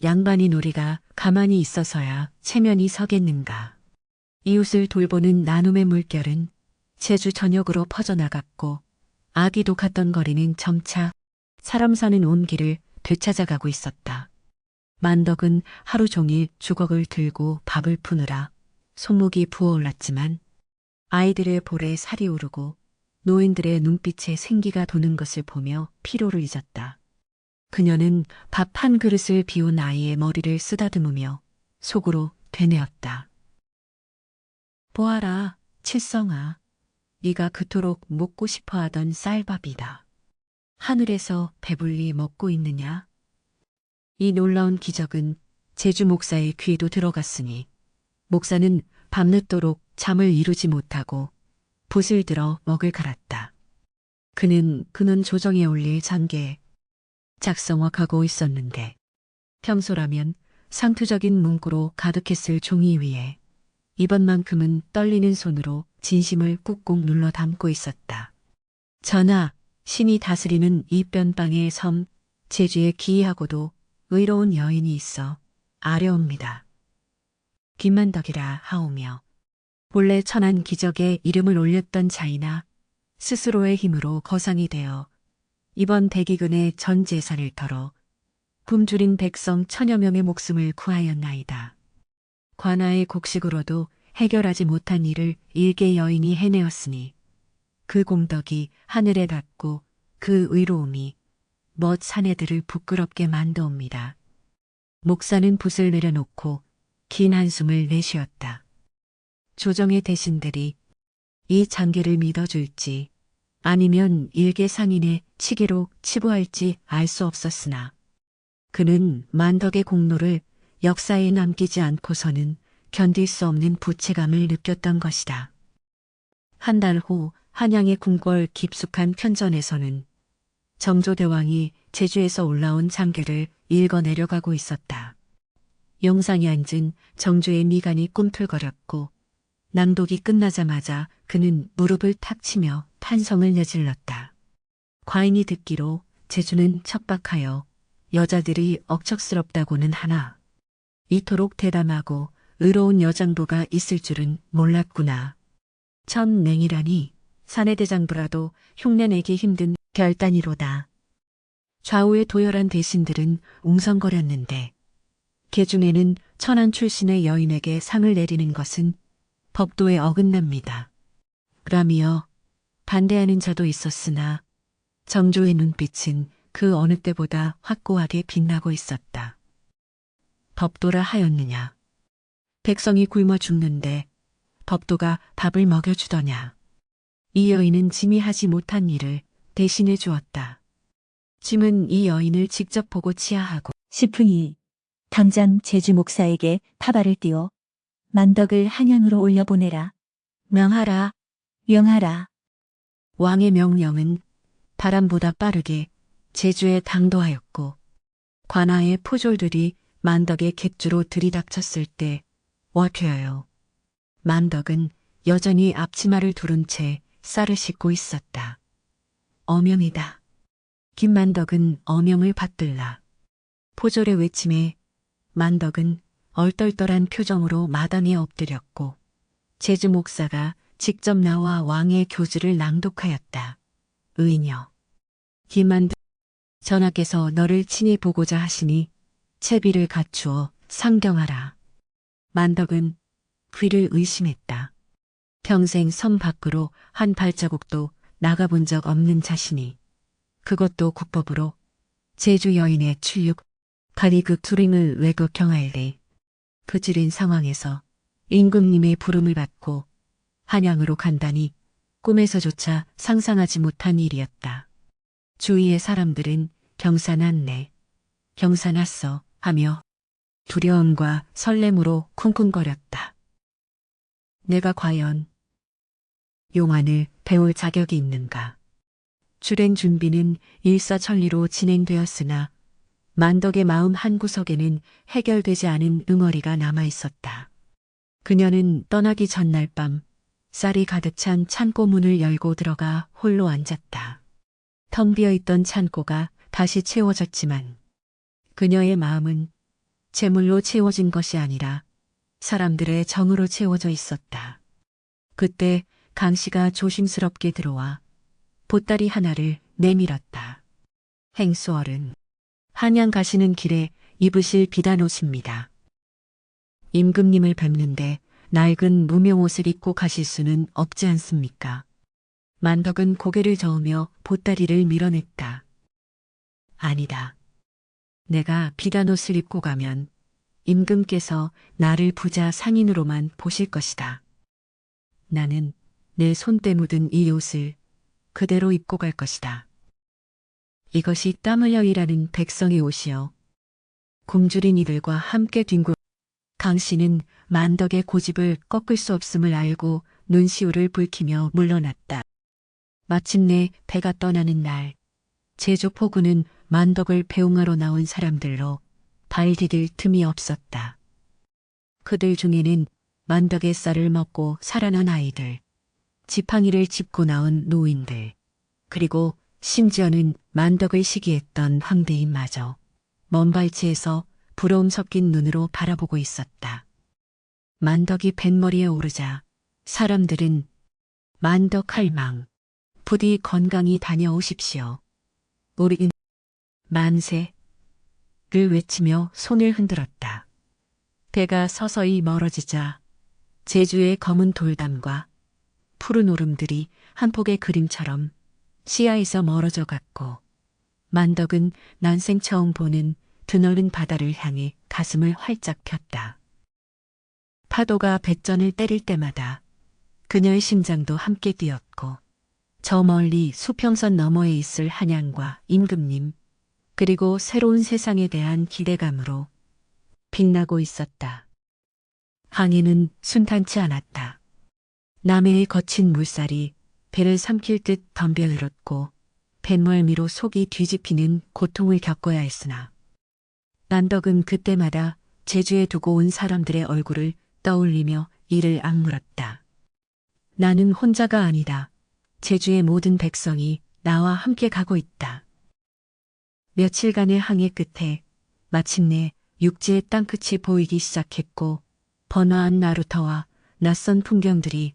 양반이 놀이가 가만히 있어서야 체면이 서겠는가. 이웃을 돌보는 나눔의 물결은 제주 전역으로 퍼져나갔고 아기도 갔던 거리는 점차 사람 사는 온 길을 되찾아가고 있었다. 만덕은 하루 종일 주걱을 들고 밥을 푸느라 손목이 부어올랐지만 아이들의 볼에 살이 오르고 노인들의 눈빛에 생기가 도는 것을 보며 피로를 잊었다. 그녀는 밥 한 그릇을 비운 아이의 머리를 쓰다듬으며 속으로 되뇌었다. 보아라, 칠성아. 네가 그토록 먹고 싶어하던 쌀밥이다. 하늘에서 배불리 먹고 있느냐? 이 놀라운 기적은 제주 목사의 귀에도 들어갔으니 목사는 밤늦도록 잠을 이루지 못하고 붓을 들어 먹을 갈았다. 그는 조정에 올릴 장계에 작성하고 있었는데 평소라면 상투적인 문구로 가득했을 종이 위에 이번만큼은 떨리는 손으로 진심을 꾹꾹 눌러 담고 있었다. 전하, 신이 다스리는 이 변방의 섬 제주에 기이하고도 의로운 여인이 있어 아려옵니다. 김만덕이라 하오며 본래 천한 기적에 이름을 올렸던 자이나 스스로의 힘으로 거상이 되어 이번 대기근의 전 재산을 털어 굶주린 백성 1000여 명의 목숨을 구하였나이다. 관아의 곡식으로도 해결하지 못한 일을 일개 여인이 해내었으니 그 공덕이 하늘에 닿고 그 의로움이 멋 사내들을 부끄럽게 만드옵니다. 목사는 붓을 내려놓고 긴 한숨을 내쉬었다. 조정의 대신들이 이 장계를 믿어줄지 아니면 일개 상인의 치기로 치부할지 알 수 없었으나 그는 만덕의 공로를 역사에 남기지 않고서는 견딜 수 없는 부채감을 느꼈던 것이다. 한 달 후 한양의 궁궐 깊숙한 편전에서는 정조대왕이 제주에서 올라온 장계를 읽어 내려가고 있었다. 영상에 앉은 정조의 미간이 꿈틀거렸고 낭독이 끝나자마자 그는 무릎을 탁 치며 탄성을 내질렀다. 과인이 듣기로 제주는 척박하여 여자들이 억척스럽다고는 하나 이토록 대담하고 의로운 여장부가 있을 줄은 몰랐구나. 천맹이라니 사내대장부라도 흉내내기 힘든 결단이로다. 좌우의 도열한 대신들은 웅성거렸는데 개중에는 천안 출신의 여인에게 상을 내리는 것은 법도에 어긋납니다. 라며 반대하는 자도 있었으나 정조의 눈빛은 그 어느 때보다 확고하게 빛나고 있었다. 법도라 하였느냐. 백성이 굶어 죽는데 법도가 밥을 먹여주더냐. 이 여인은 짐이 하지 못한 일을 대신해 주었다. 짐은 이 여인을 직접 보고 치하하고 싶으니 당장 제주 목사에게 타발을 띄워 만덕을 한양으로 올려보내라. 명하라. 명하라. 왕의 명령은 바람보다 빠르게 제주에 당도하였고 관아의 포졸들이 만덕의 객주로 들이닥쳤을 때 월퇴하여 만덕은 여전히 앞치마를 두른 채 쌀을 씻고 있었다. 어명이다. 김만덕은 어명을 받들라. 포졸의 외침에 만덕은 얼떨떨한 표정으로 마당에 엎드렸고 제주 목사가 직접 나와 왕의 교주를 낭독하였다. 의녀. 김만덕 전하께서 너를 친히 보고자 하시니 채비를 갖추어 상경하라. 만덕은 귀를 의심했다. 평생 섬 밖으로 한 발자국도 나가본 적 없는 자신이 그것도 국법으로 제주 여인의 출육 가리극 투링을 외국 경하일래 그 지린 상황에서 임금님의 부름을 받고 한양으로 간다니 꿈에서조차 상상하지 못한 일이었다. 주위의 사람들은 경사났네, 경사났어 하며 두려움과 설렘으로 쿵쿵거렸다. 내가 과연 용안을 배울 자격이 있는가. 출행 준비는 일사천리로 진행되었으나 만덕의 마음 한구석에는 해결되지 않은 응어리가 남아있었다. 그녀는 떠나기 전날 밤 쌀이 가득 찬 창고 문을 열고 들어가 홀로 앉았다. 텅 비어있던 창고가 다시 채워졌지만 그녀의 마음은 재물로 채워진 것이 아니라 사람들의 정으로 채워져 있었다. 그때 강 씨가 조심스럽게 들어와 보따리 하나를 내밀었다. 행수어른, 한양 가시는 길에 입으실 비단옷입니다. 임금님을 뵙는데 낡은 무명옷을 입고 가실 수는 없지 않습니까? 만덕은 고개를 저으며 보따리를 밀어냈다. 아니다. 내가 비단옷을 입고 가면 임금께서 나를 부자 상인으로만 보실 것이다. 나는 내 손때 묻은 이 옷을 그대로 입고 갈 것이다. 이것이 땀 흘려 일하는 백성의 옷이요. 굶주린 이들과 함께 뒹굴 강씨는 만덕의 고집을 꺾을 수 없음을 알고 눈시울을 붉히며 물러났다. 마침내 배가 떠나는 날, 제조포구는 만덕을 배웅하러 나온 사람들로 발 디딜 틈이 없었다. 그들 중에는 만덕의 쌀을 먹고 살아난 아이들, 지팡이를 짚고 나온 노인들, 그리고 심지어는 만덕을 시기했던 황대인마저 먼 발치에서 부러움 섞인 눈으로 바라보고 있었다. 만덕이 뱃머리에 오르자 사람들은 만덕 할망, 부디 건강히 다녀오십시오. 우리는 만세를 외치며 손을 흔들었다. 배가 서서히 멀어지자 제주의 검은 돌담과 푸른 오름들이 한 폭의 그림처럼 시야에서 멀어져 갔고 만덕은 난생 처음 보는 드넓은 바다를 향해 가슴을 활짝 폈다. 파도가 뱃전을 때릴 때마다 그녀의 심장도 함께 뛰었고 저 멀리 수평선 너머에 있을 한양과 임금님 그리고 새로운 세상에 대한 기대감으로 빛나고 있었다. 항해는 순탄치 않았다. 남해의 거친 물살이 배를 삼킬 듯 덤벼 들었고 뱃멀미로 속이 뒤집히는 고통을 겪어야 했으나 만덕은 그때마다 제주에 두고 온 사람들의 얼굴을 떠올리며 이를 악물었다. 나는 혼자가 아니다. 제주의 모든 백성이 나와 함께 가고 있다. 며칠간의 항해 끝에 마침내 육지의 땅끝이 보이기 시작했고 번화한 나루터와 낯선 풍경들이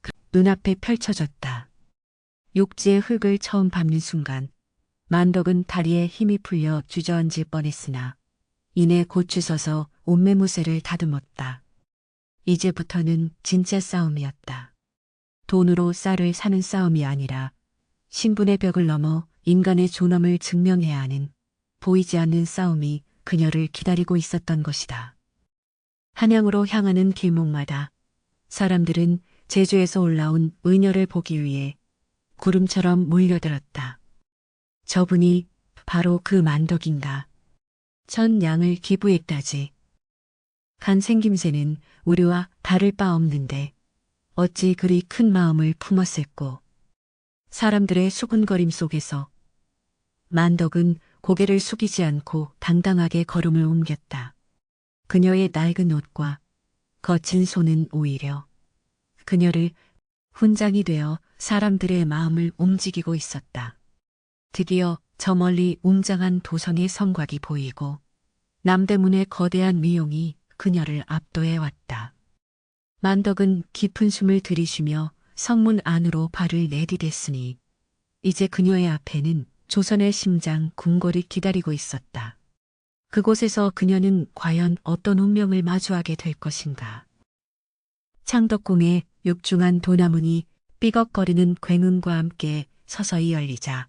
그 눈앞에 펼쳐졌다. 육지의 흙을 처음 밟는 순간 만덕은 다리에 힘이 풀려 주저앉을 뻔했으나 이내 고추서서 옷매무새를 다듬었다. 이제부터는 진짜 싸움이었다. 돈으로 쌀을 사는 싸움이 아니라 신분의 벽을 넘어 인간의 존엄을 증명해야 하는 보이지 않는 싸움이 그녀를 기다리고 있었던 것이다. 한양으로 향하는 길목마다 사람들은 제주에서 올라온 의녀를 보기 위해 구름처럼 몰려들었다. 저분이 바로 그 만덕인가. 전 양을 기부했다지. 간 생김새는 우리와 다를 바 없는데 어찌 그리 큰 마음을 품었을꼬. 사람들의 수군거림 속에서 만덕은 고개를 숙이지 않고 당당하게 걸음을 옮겼다. 그녀의 낡은 옷과 거친 손은 오히려 그녀를 훈장이 되어 사람들의 마음을 움직이고 있었다. 드디어 저 멀리 웅장한 도성의 성곽이 보이고 남대문의 거대한 미용이 그녀를 압도해 왔다. 만덕은 깊은 숨을 들이쉬며 성문 안으로 발을 내디뎠으니 이제 그녀의 앞에는 조선의 심장 궁궐이 기다리고 있었다. 그곳에서 그녀는 과연 어떤 운명을 마주하게 될 것인가. 창덕궁의 육중한 도나문이 삐걱거리는 굉음과 함께 서서히 열리자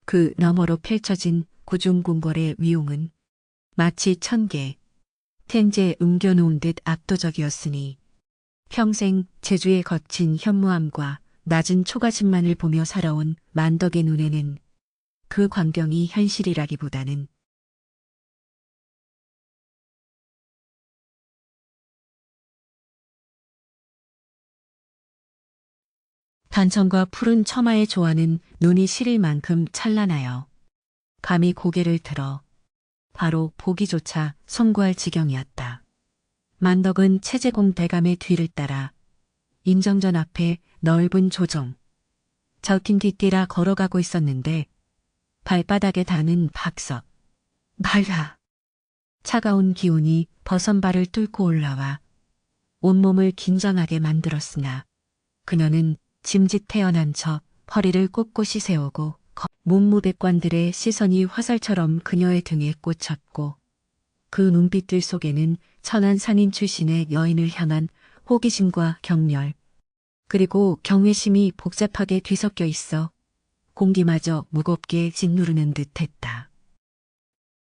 그 너머로 펼쳐진 구중궁궐의 위용은 마치 1000개 텐제에 웅겨놓은 듯 압도적이었으니 평생 제주의 거친 현무암과 낮은 초가집만을 보며 살아온 만덕의 눈에는 그 광경이 현실이라기보다는 단청과 푸른 처마의 조화는 눈이 시릴 만큼 찬란하여 감히 고개를 들어 바로 보기조차 송구할 지경이었다. 만덕은 체제공 대감의 뒤를 따라 임정전 앞에 넓은 조정, 적힌 뒤띠라 걸어가고 있었는데 발바닥에 닿는 박석, 말라. 차가운 기운이 버선발을 뚫고 올라와 온몸을 긴장하게 만들었으나 그녀는 짐짓 태어난 척 허리를 꼿꼿이 세우고 문무백관들의 시선이 화살처럼 그녀의 등에 꽂혔고 그 눈빛들 속에는 천한 상인 출신의 여인을 향한 호기심과 경멸 그리고 경외심이 복잡하게 뒤섞여 있어 공기마저 무겁게 짓누르는 듯했다.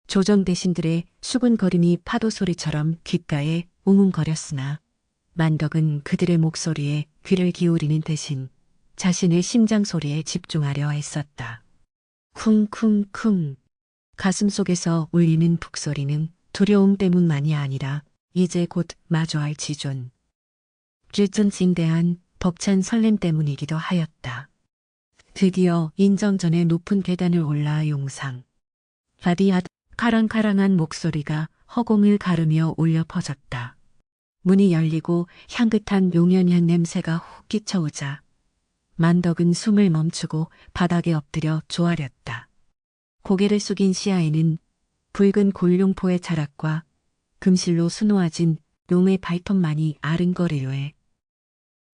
조정 대신들의 수군거림이 파도 소리처럼 귓가에 웅웅거렸으나 만덕은 그들의 목소리에 귀를 기울이는 대신 자신의 심장 소리에 집중하려 애썼다. 쿵쿵쿵. 가슴속에서 울리는 북소리는 두려움 때문만이 아니라 이제 곧 마주할 지존. จึ전징대한 벅찬 설렘 때문이기도 하였다. 드디어 인정전의 높은 계단을 올라 용상. 바디앗 카랑카랑한 목소리가 허공을 가르며 울려 퍼졌다. 문이 열리고 향긋한 용연향 냄새가 훅 끼쳐오자 만덕은 숨을 멈추고 바닥에 엎드려 조아렸다. 고개를 숙인 시야에는 붉은 골룡포의 자락과 금실로 수놓아진 룡의 발톱만이 아른거리로에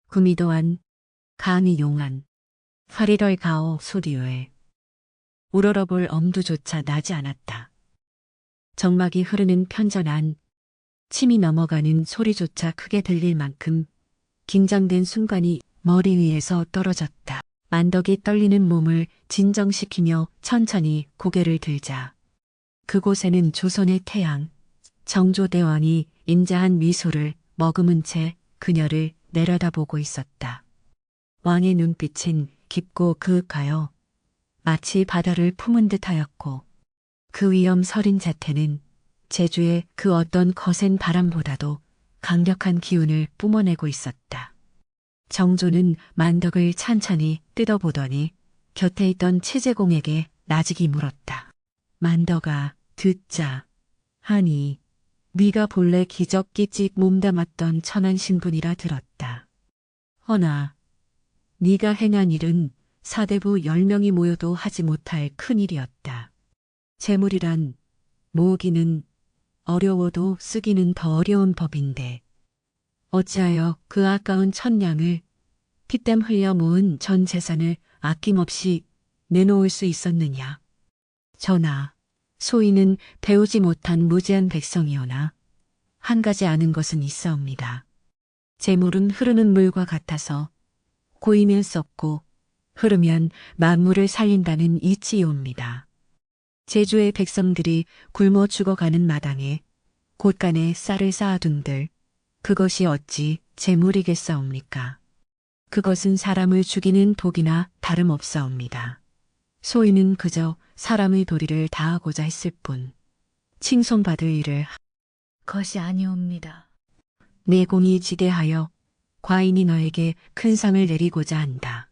구미도한 가니 용안 파리럴 가오 소리요에 우러러볼 엄두조차 나지 않았다. 정막이 흐르는 편전한 침이 넘어가는 소리조차 크게 들릴 만큼 긴장된 순간이 머리 위에서 떨어졌다. 만덕이 떨리는 몸을 진정시키며 천천히 고개를 들자 그곳에는 조선의 태양, 정조대왕이 인자한 미소를 머금은 채 그녀를 내려다보고 있었다. 왕의 눈빛은 깊고 그윽하여 마치 바다를 품은 듯하였고 그 위엄 서린 자태는 제주의 그 어떤 거센 바람보다도 강력한 기운을 뿜어내고 있었다. 정조는 만덕을 찬찬히 뜯어보더니 곁에 있던 치제공에게 나직이 물었다. 만덕아, 듣자. 하니 네가 본래 기적기직 몸담았던 천한 신분이라 들었다. 허나 네가 행한 일은 사대부 10명이 모여도 하지 못할 큰일이었다. 재물이란 모으기는 어려워도 쓰기는 더 어려운 법인데 어찌하여 그 아까운 천냥을 피땀 흘려 모은 전 재산을 아낌없이 내놓을 수 있었느냐. 전하, 소인은 배우지 못한 무지한 백성이오나 한 가지 아는 것은 있사옵니다. 재물은 흐르는 물과 같아서 고이면 썩고 흐르면 만물을 살린다는 이치이옵니다. 제주의 백성들이 굶어 죽어가는 마당에 곳간에 쌀을 쌓아둔들 그것이 어찌 재물이겠사옵니까? 그것은 사람을 죽이는 독이나 다름없사옵니다. 소인은 그저 사람의 도리를 다하고자 했을 뿐 칭송받을 일을 것이 아니옵니다. 내 공이 지대하여 과인이 너에게 큰 상을 내리고자 한다.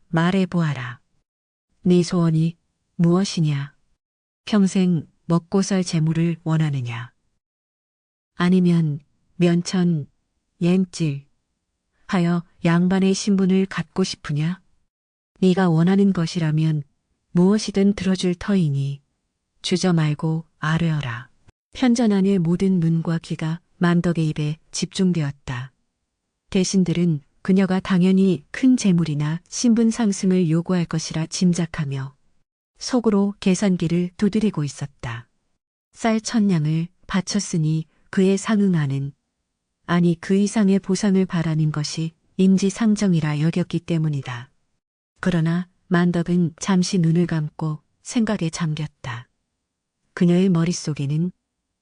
말해보아라. 네 소원이 무엇이냐? 평생 먹고 살 재물을 원하느냐? 아니면 면천, 옌질 하여 양반의 신분을 갖고 싶으냐? 네가 원하는 것이라면 무엇이든 들어줄 터이니 주저 말고 아뢰어라. 편전안의 모든 눈과 귀가 만덕의 입에 집중되었다. 대신들은 그녀가 당연히 큰 재물이나 신분 상승을 요구할 것이라 짐작하며 속으로 계산기를 두드리고 있었다. 쌀 1000냥을 바쳤으니 그에 상응하는 아니 그 이상의 보상을 바라는 것이 임지상정이라 여겼기 때문이다. 그러나 만덕은 잠시 눈을 감고 생각에 잠겼다. 그녀의 머릿속에는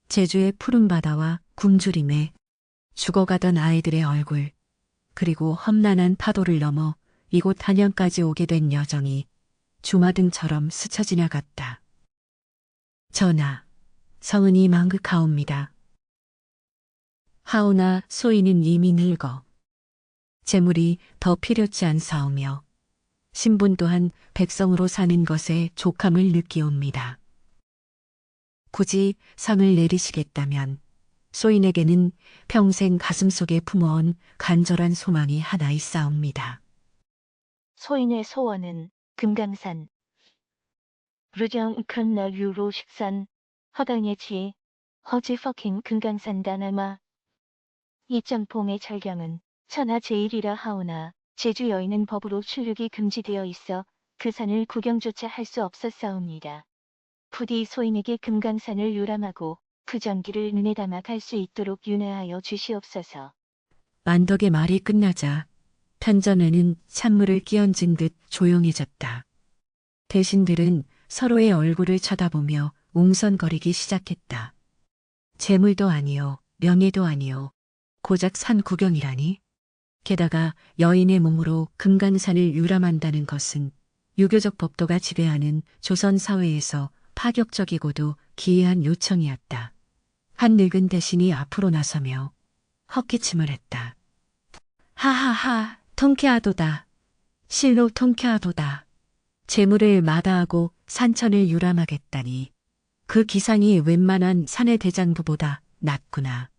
제주의 푸른 바다와 굶주림에 죽어가던 아이들의 얼굴 그리고 험난한 파도를 넘어 이곳 한양까지 오게 된 여정이 주마등처럼 스쳐 지나갔다. 전하, 성은이 망극하옵니다. 하오나 소인은 이미 늙어 재물이 더 필요치 않사오며 신분 또한 백성으로 사는 것에 족함을 느끼옵니다. 굳이 상을 내리시겠다면 소인에게는 평생 가슴속에 품어온 간절한 소망이 하나 있사옵니다. 소인의 소원은 금강산, 르정 큰날 유로 식산, 허당의 지, 허지 퍼킹 금강산 다나마. 이점봉의 절경은 천하 제일이라 하오나 제주 여인은 법으로 출륙이 금지되어 있어 그 산을 구경조차 할 수 없었사옵니다. 부디 소인에게 금강산을 유람하고 그 전기를 눈에 담아 갈 수 있도록 윤회하여 주시옵소서. 만덕의 말이 끝나자 편전에는 찬물을 끼얹은 듯 조용해졌다. 대신들은 서로의 얼굴을 쳐다보며 웅선거리기 시작했다. 재물도 아니요, 명예도 아니요, 고작 산 구경이라니? 게다가 여인의 몸으로 금강산을 유람한다는 것은 유교적 법도가 지배하는 조선 사회에서 파격적이고도 기이한 요청이었다. 한 늙은 대신이 앞으로 나서며 헛기침을 했다. 하하하, 통쾌하도다. 실로 통쾌하도다. 재물을 마다하고 산천을 유람하겠다니. 그 기상이 웬만한 산의 대장부보다 낫구나.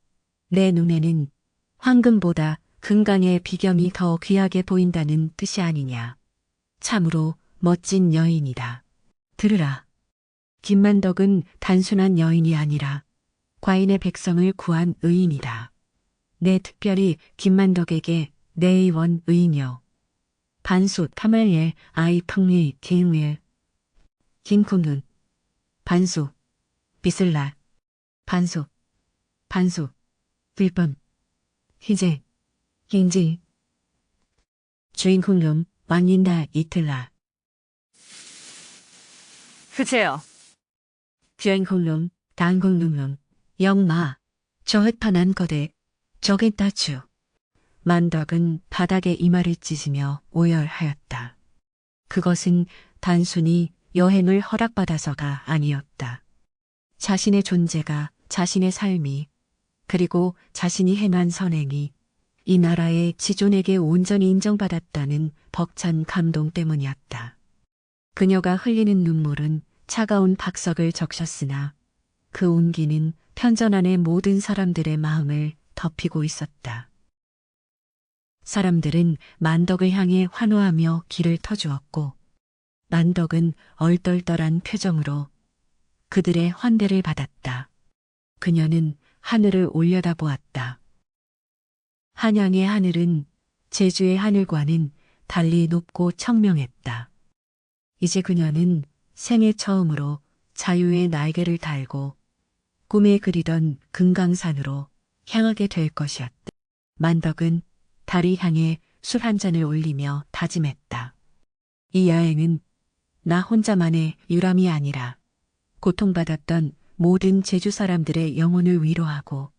내 눈에는 황금보다 금강의 비경이 더 귀하게 보인다는 뜻이 아니냐. 참으로 멋진 여인이다. 들으라. 김만덕은 단순한 여인이 아니라 과인의 백성을 구한 의인이다. 내 특별히 김만덕에게 내의원 의인여. 반수 타말예 아이 평리 기응일 김쿵은 반수 비슬라 반수 빌번 희제 힌지 주인공룸 왕인다 이틀라 흐제요 주인공룸 단공룸룸 영마 저 흩어난 거대 저긴 따추 만덕은 바닥에 이마를 찢으며 오열하였다. 그것은 단순히 여행을 허락받아서가 아니었다. 자신의 존재가, 자신의 삶이, 그리고 자신이 행한 선행이 이 나라의 지존에게 온전히 인정받았다는 벅찬 감동 때문이었다. 그녀가 흘리는 눈물은 차가운 박석을 적셨으나 그 온기는 편전안의 모든 사람들의 마음을 덮이고 있었다. 사람들은 만덕을 향해 환호하며 길을 터주었고 만덕은 얼떨떨한 표정으로 그들의 환대를 받았다. 그녀는 하늘을 올려다보았다. 한양의 하늘은 제주의 하늘과는 달리 높고 청명했다. 이제 그녀는 생애 처음으로 자유의 날개를 달고 꿈에 그리던 금강산으로 향하게 될 것이었다. 만덕은 달이 향해 술 한 잔을 올리며 다짐했다. 이 여행은 나 혼자만의 유람이 아니라 고통받았던 모든 제주 사람들의 영혼을 위로하고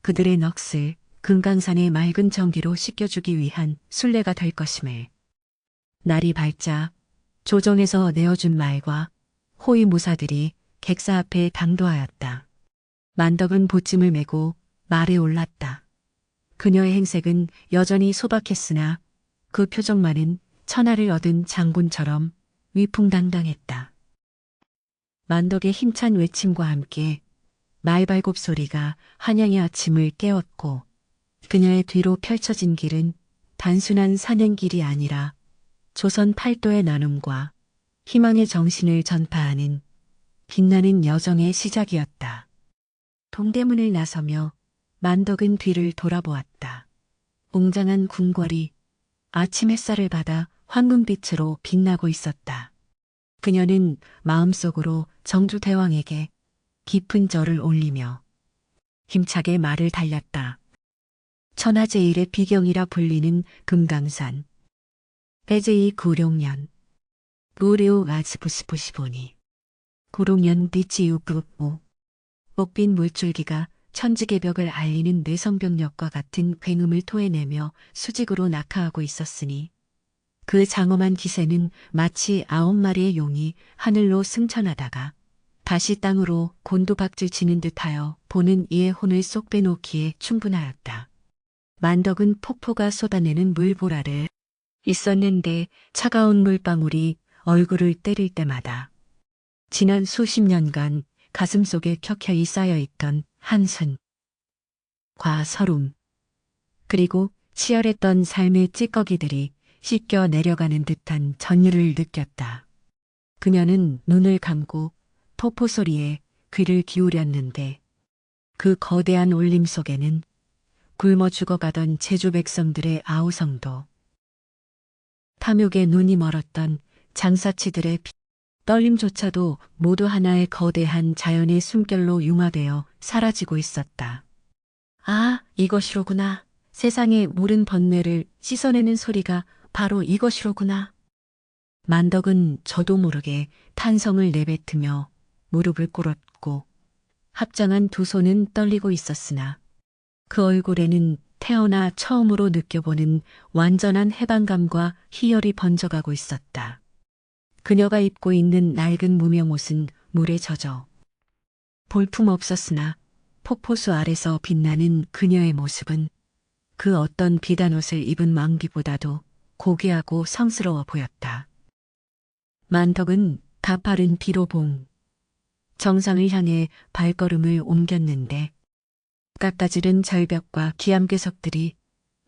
그들의 넋을 금강산의 맑은 정기로 씻겨주기 위한 순례가 될 것임을. 날이 밝자 조정에서 내어준 말과 호위 무사들이 객사 앞에 당도하였다. 만덕은 보찜을 메고 말에 올랐다. 그녀의 행색은 여전히 소박했으나 그 표정만은 천하를 얻은 장군처럼 위풍당당했다. 만덕의 힘찬 외침과 함께 말발굽 소리가 한양의 아침을 깨웠고 그녀의 뒤로 펼쳐진 길은 단순한 산행길이 아니라 조선 팔도의 나눔과 희망의 정신을 전파하는 빛나는 여정의 시작이었다. 동대문을 나서며 만덕은 뒤를 돌아보았다. 웅장한 궁궐이 아침 햇살을 받아 황금빛으로 빛나고 있었다. 그녀는 마음속으로 정주대왕에게 깊은 절을 올리며 힘차게 말을 달렸다. 천하제일의 비경이라 불리는 금강산. 빼제이 구룡년. 무레오 아스부스부시보니. 구룡년 디치우부오. 옥빈 물줄기가 천지개벽을 알리는 내성병력과 같은 굉음을 토해내며 수직으로 낙하하고 있었으니 그 장엄한 기세는 마치 9마리의 용이 하늘로 승천하다가 다시 땅으로 곤두박질 치는 듯하여 보는 이의 혼을 쏙 빼놓기에 충분하였다. 만덕은 폭포가 쏟아내는 물보라를 있었는데 차가운 물방울이 얼굴을 때릴 때마다 지난 수십 년간 가슴속에 켜켜이 쌓여있던 한순과 서름 그리고 치열했던 삶의 찌꺼기들이 씻겨 내려가는 듯한 전율을 느꼈다. 그녀는 눈을 감고 폭포 소리에 귀를 기울였는데 그 거대한 울림 속에는 굶어 죽어가던 제주 백성들의 아우성도 탐욕에 눈이 멀었던 장사치들의 떨림조차도 모두 하나의 거대한 자연의 숨결로 융화되어 사라지고 있었다. 아, 이것이로구나. 세상의 모든 번뇌를 씻어내는 소리가 바로 이것이로구나. 만덕은 저도 모르게 탄성을 내뱉으며 무릎을 꿇었고 합장한 두 손은 떨리고 있었으나 그 얼굴에는 태어나 처음으로 느껴보는 완전한 해방감과 희열이 번져가고 있었다. 그녀가 입고 있는 낡은 무명옷은 물에 젖어 볼품 없었으나 폭포수 아래서 빛나는 그녀의 모습은 그 어떤 비단 옷을 입은 왕비보다도 고귀하고 성스러워 보였다. 만덕은 가파른 비로봉 정상을 향해 발걸음을 옮겼는데 깎아지른 절벽과 기암괴석들이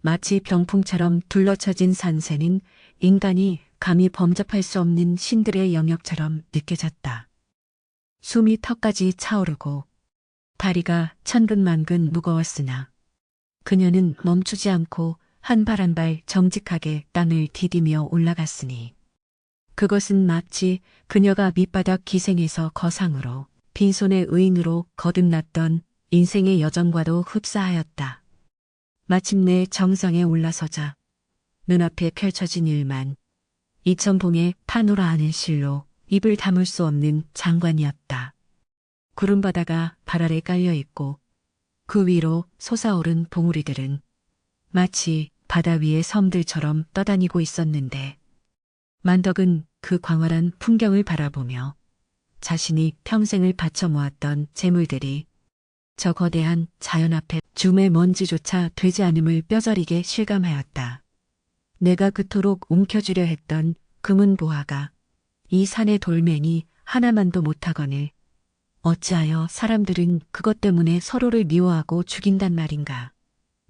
마치 병풍처럼 둘러쳐진 산세는 인간이 감히 범접할 수 없는 신들의 영역처럼 느껴졌다. 숨이 턱까지 차오르고 다리가 천근만근 무거웠으나 그녀는 멈추지 않고 한 발 한 발 정직하게 땅을 디디며 올라갔으니 그것은 마치 그녀가 밑바닥 기생에서 거상으로 빈손의 의인으로 거듭났던 인생의 여정과도 흡사하였다. 마침내 정상에 올라서자 눈앞에 펼쳐진 일만 이천봉의 파노라 하는 실로 입을 다물 수 없는 장관이었다. 구름바다가 발 아래 깔려 있고 그 위로 솟아오른 봉우리들은 마치 바다 위의 섬들처럼 떠다니고 있었는데 만덕은 그 광활한 풍경을 바라보며 자신이 평생을 바쳐 모았던 재물들이 저 거대한 자연 앞에 줌의 먼지조차 되지 않음을 뼈저리게 실감하였다. 내가 그토록 움켜쥐려 했던 금은 보화가 이 산의 돌멩이 하나만도 못하거늘 어찌하여 사람들은 그것 때문에 서로를 미워하고 죽인단 말인가.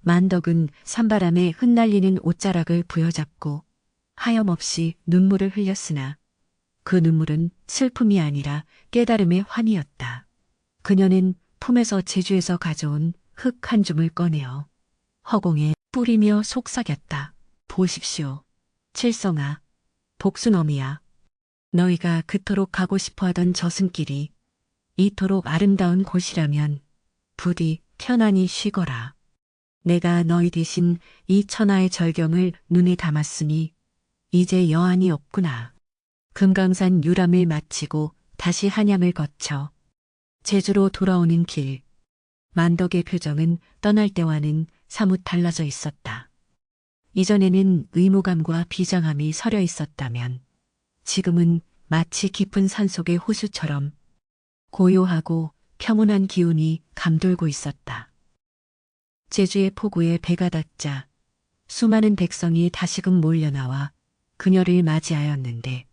만덕은 산바람에 흩날리는 옷자락을 부여잡고 하염없이 눈물을 흘렸으나 그 눈물은 슬픔이 아니라 깨달음의 환희였다. 그녀는 품에서 제주에서 가져온 흙 한 줌을 꺼내어 허공에 뿌리며 속삭였다. 보십시오. 칠성아, 복순어미야. 너희가 그토록 가고 싶어하던 저승길이 이토록 아름다운 곳이라면 부디 편안히 쉬거라. 내가 너희 대신 이 천하의 절경을 눈에 담았으니 이제 여한이 없구나. 금강산 유람을 마치고 다시 한양을 거쳐 제주로 돌아오는 길. 만덕의 표정은 떠날 때와는 사뭇 달라져 있었다. 이전에는 의무감과 비장함이 서려 있었다면 지금은 마치 깊은 산속의 호수처럼 고요하고 평온한 기운이 감돌고 있었다. 제주의 포구에 배가 닿자 수많은 백성이 다시금 몰려나와 그녀를 맞이하였는데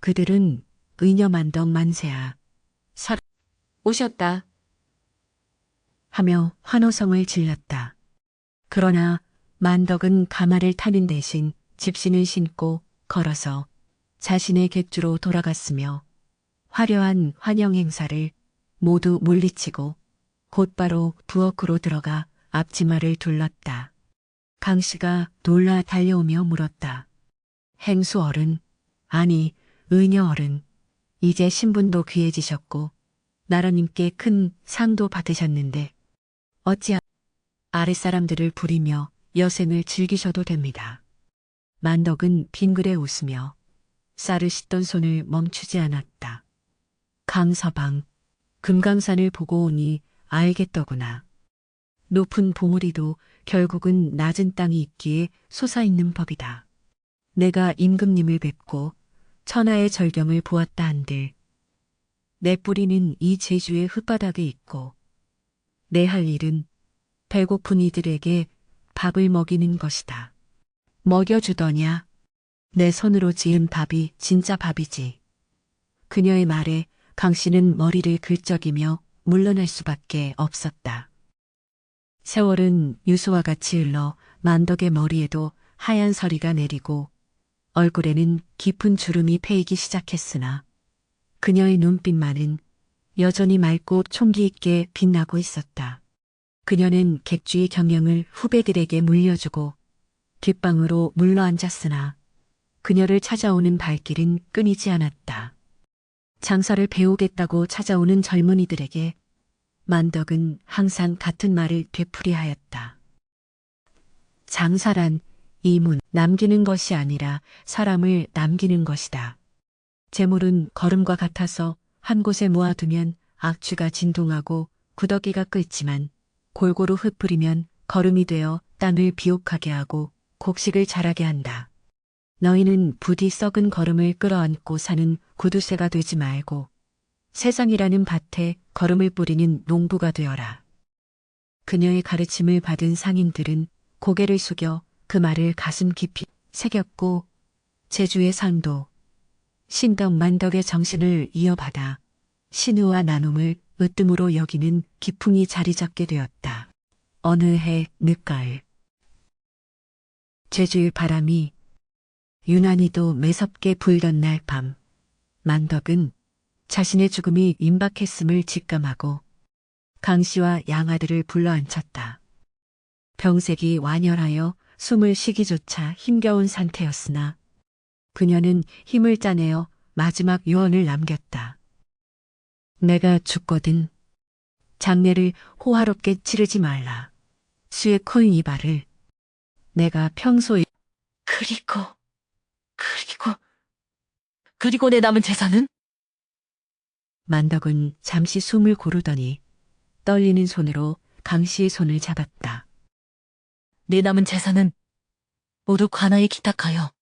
그들은 의녀만덕 만세야. 오셨다. 하며 환호성을 질렀다. 그러나 만덕은 가마를 타는 대신 집신을 신고 걸어서 자신의 객주로 돌아갔으며 화려한 환영 행사를 모두 물리치고 곧바로 부엌으로 들어가 앞치마를 둘렀다. 강씨가 놀라 달려오며 물었다. 행수 어른, 아니 의녀 어른, 이제 신분도 귀해지셨고 나라님께 큰 상도 받으셨는데 어찌 아랫사람들을 부리며 여생을 즐기셔도 됩니다. 만덕은 빙그레 웃으며 쌀을 씻던 손을 멈추지 않았다. 강서방, 금강산을 보고 오니 알겠더구나. 높은 봉우리도 결국은 낮은 땅이 있기에 솟아있는 법이다. 내가 임금님을 뵙고 천하의 절경을 보았다 한들 내 뿌리는 이 제주의 흙바닥에 있고 내 할 일은 배고픈 이들에게 밥을 먹이는 것이다. 먹여주더냐? 내 손으로 지은 밥이 진짜 밥이지. 그녀의 말에 강씨는 머리를 긁적이며 물러날 수밖에 없었다. 세월은 유수와 같이 흘러 만덕의 머리에도 하얀 서리가 내리고 얼굴에는 깊은 주름이 패이기 시작했으나 그녀의 눈빛만은 여전히 맑고 총기 있게 빛나고 있었다. 그녀는 객주의 경영을 후배들에게 물려주고 뒷방으로 물러앉았으나 그녀를 찾아오는 발길은 끊이지 않았다. 장사를 배우겠다고 찾아오는 젊은이들에게 만덕은 항상 같은 말을 되풀이하였다. 장사란 이문 남기는 것이 아니라 사람을 남기는 것이다. 재물은 걸음과 같아서 한 곳에 모아두면 악취가 진동하고 구더기가 끓지만 골고루 흩뿌리면 거름이 되어 땅을 비옥하게 하고 곡식을 자라게 한다. 너희는 부디 썩은 거름을 끌어안고 사는 구두쇠가 되지 말고 세상이라는 밭에 거름을 뿌리는 농부가 되어라. 그녀의 가르침을 받은 상인들은 고개를 숙여 그 말을 가슴 깊이 새겼고 제주의 상도, 신덕 만덕의 정신을 이어받아 신우와 나눔을 으뜸으로 여기는 기풍이 자리 잡게 되었다. 어느 해 늦가을 제주의 바람이 유난히도 매섭게 불던 날 밤 만덕은 자신의 죽음이 임박했음을 직감하고 강씨와 양아들을 불러앉혔다. 병색이 완혈하여 숨을 쉬기조차 힘겨운 상태였으나 그녀는 힘을 짜내어 마지막 유언을 남겼다. 내가 죽거든 장례를 호화롭게 치르지 말라. 수의 큰 이발을 내가 평소에 그리고 내 남은 재산은? 만덕은 잠시 숨을 고르더니 떨리는 손으로 강씨의 손을 잡았다. 내 남은 재산은 모두 관아에 기탁하여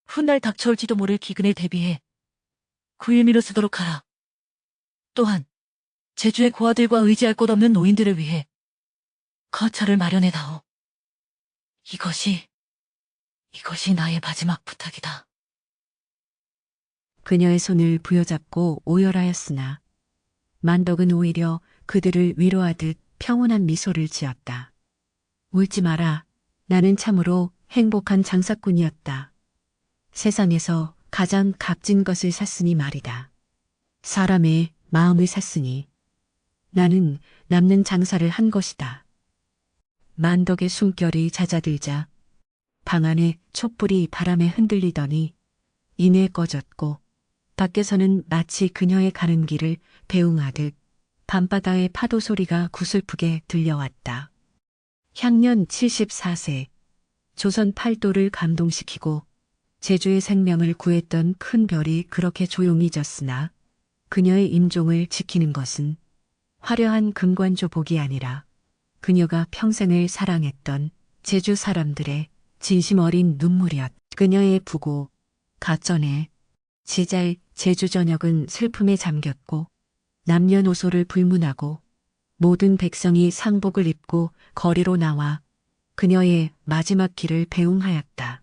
훗날 닥쳐올지도 모를 기근에 대비해 구일미로 쓰도록 하라. 또한 제주의 고아들과 의지할 곳 없는 노인들을 위해 거처를 마련해다오. 이것이 나의 마지막 부탁이다. 그녀의 손을 부여잡고 오열하였으나 만덕은 오히려 그들을 위로하듯 평온한 미소를 지었다. 울지 마라. 나는 참으로 행복한 장사꾼이었다. 세상에서 가장 값진 것을 샀으니 말이다. 사람의 마음을 샀으니 나는 남는 장사를 한 것이다. 만덕의 숨결이 잦아들자 방 안의 촛불이 바람에 흔들리더니 이내 꺼졌고 밖에서는 마치 그녀의 가는 길을 배웅하듯 밤바다의 파도 소리가 구슬프게 들려왔다. 향년 74세, 조선 팔도를 감동시키고 제주의 생명을 구했던 큰 별이 그렇게 조용히 졌으나 그녀의 임종을 지키는 것은 화려한 금관조 복이 아니라 그녀가 평생을 사랑했던 제주 사람들의 진심 어린 눈물이었다. 그녀의 부고, 가전에 지잘 제주 전역은 슬픔에 잠겼고 남녀노소를 불문하고 모든 백성이 상복을 입고 거리로 나와 그녀의 마지막 길을 배웅하였다.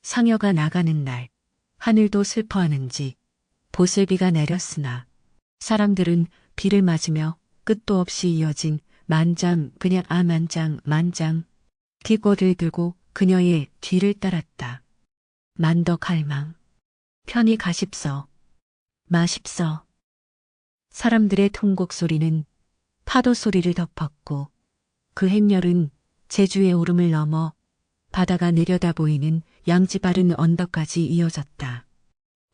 상여가 나가는 날 하늘도 슬퍼하는지 보슬비가 내렸으나 사람들은 비를 맞으며 끝도 없이 이어진 만장 그냥 만장 기고를 들고 그녀의 뒤를 따랐다. 만덕 할망 편히 가십서 마십서. 사람들의 통곡 소리는 파도 소리를 덮었고 그 행렬은 제주의 오름을 넘어 바다가 내려다 보이는 양지 바른 언덕까지 이어졌다.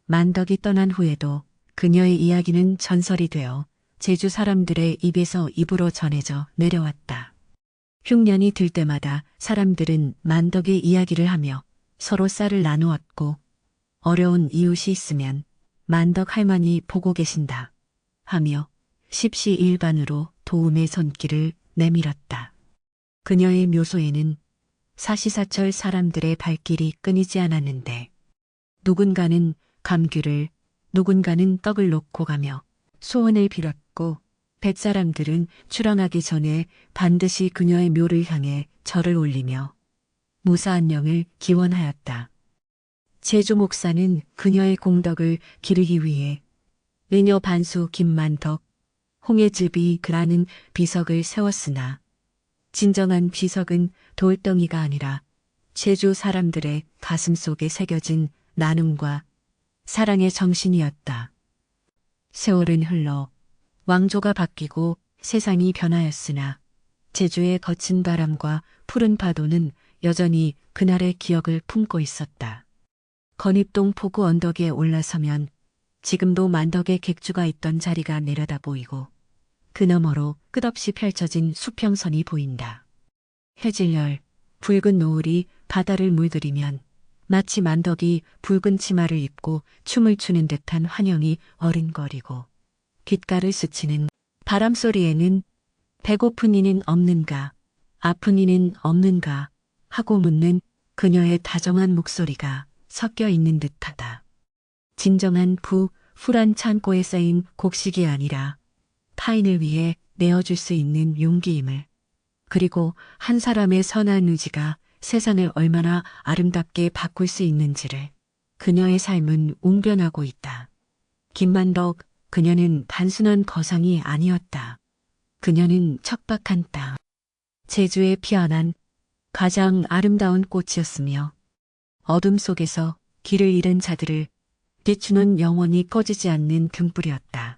만덕이 떠난 후에도 그녀의 이야기는 전설이 되어 제주 사람들의 입에서 입으로 전해져 내려왔다. 흉년이 들 때마다 사람들은 만덕의 이야기를 하며 서로 쌀을 나누었고 어려운 이웃이 있으면 만덕 할머니 보고 계신다 하며 십시일반으로 도움의 손길을 내밀었다. 그녀의 묘소에는 사시사철 사람들의 발길이 끊이지 않았는데 누군가는 감귤을 누군가는 떡을 놓고 가며 소원을 빌었고 뱃사람들은 출항하기 전에 반드시 그녀의 묘를 향해 절을 올리며 무사한 영을 기원하였다. 제주 목사는 그녀의 공덕을 기르기 위해 은여 반수 김만덕, 홍해즙이 그라는 비석을 세웠으나 진정한 비석은 돌덩이가 아니라 제주 사람들의 가슴 속에 새겨진 나눔과 사랑의 정신이었다. 세월은 흘러 왕조가 바뀌고 세상이 변하였으나 제주의 거친 바람과 푸른 파도는 여전히 그날의 기억을 품고 있었다. 건입동 포구 언덕에 올라서면 지금도 만덕의 객주가 있던 자리가 내려다 보이고 그 너머로 끝없이 펼쳐진 수평선이 보인다. 해질녘 붉은 노을이 바다를 물들이면 마치 만덕이 붉은 치마를 입고 춤을 추는 듯한 환영이 어른거리고 귓가를 스치는 바람소리에는 배고픈 이는 없는가, 아픈 이는 없는가 하고 묻는 그녀의 다정한 목소리가 섞여 있는 듯하다. 진정한 불안 창고에 쌓인 곡식이 아니라 타인을 위해 내어줄 수 있는 용기임을, 그리고 한 사람의 선한 의지가 세상을 얼마나 아름답게 바꿀 수 있는지를 그녀의 삶은 웅변하고 있다. 김만덕, 그녀는 단순한 거상이 아니었다. 그녀는 척박한 땅, 제주에 피어난 가장 아름다운 꽃이었으며 어둠 속에서 길을 잃은 자들을 비추는 영원히 꺼지지 않는 등불이었다.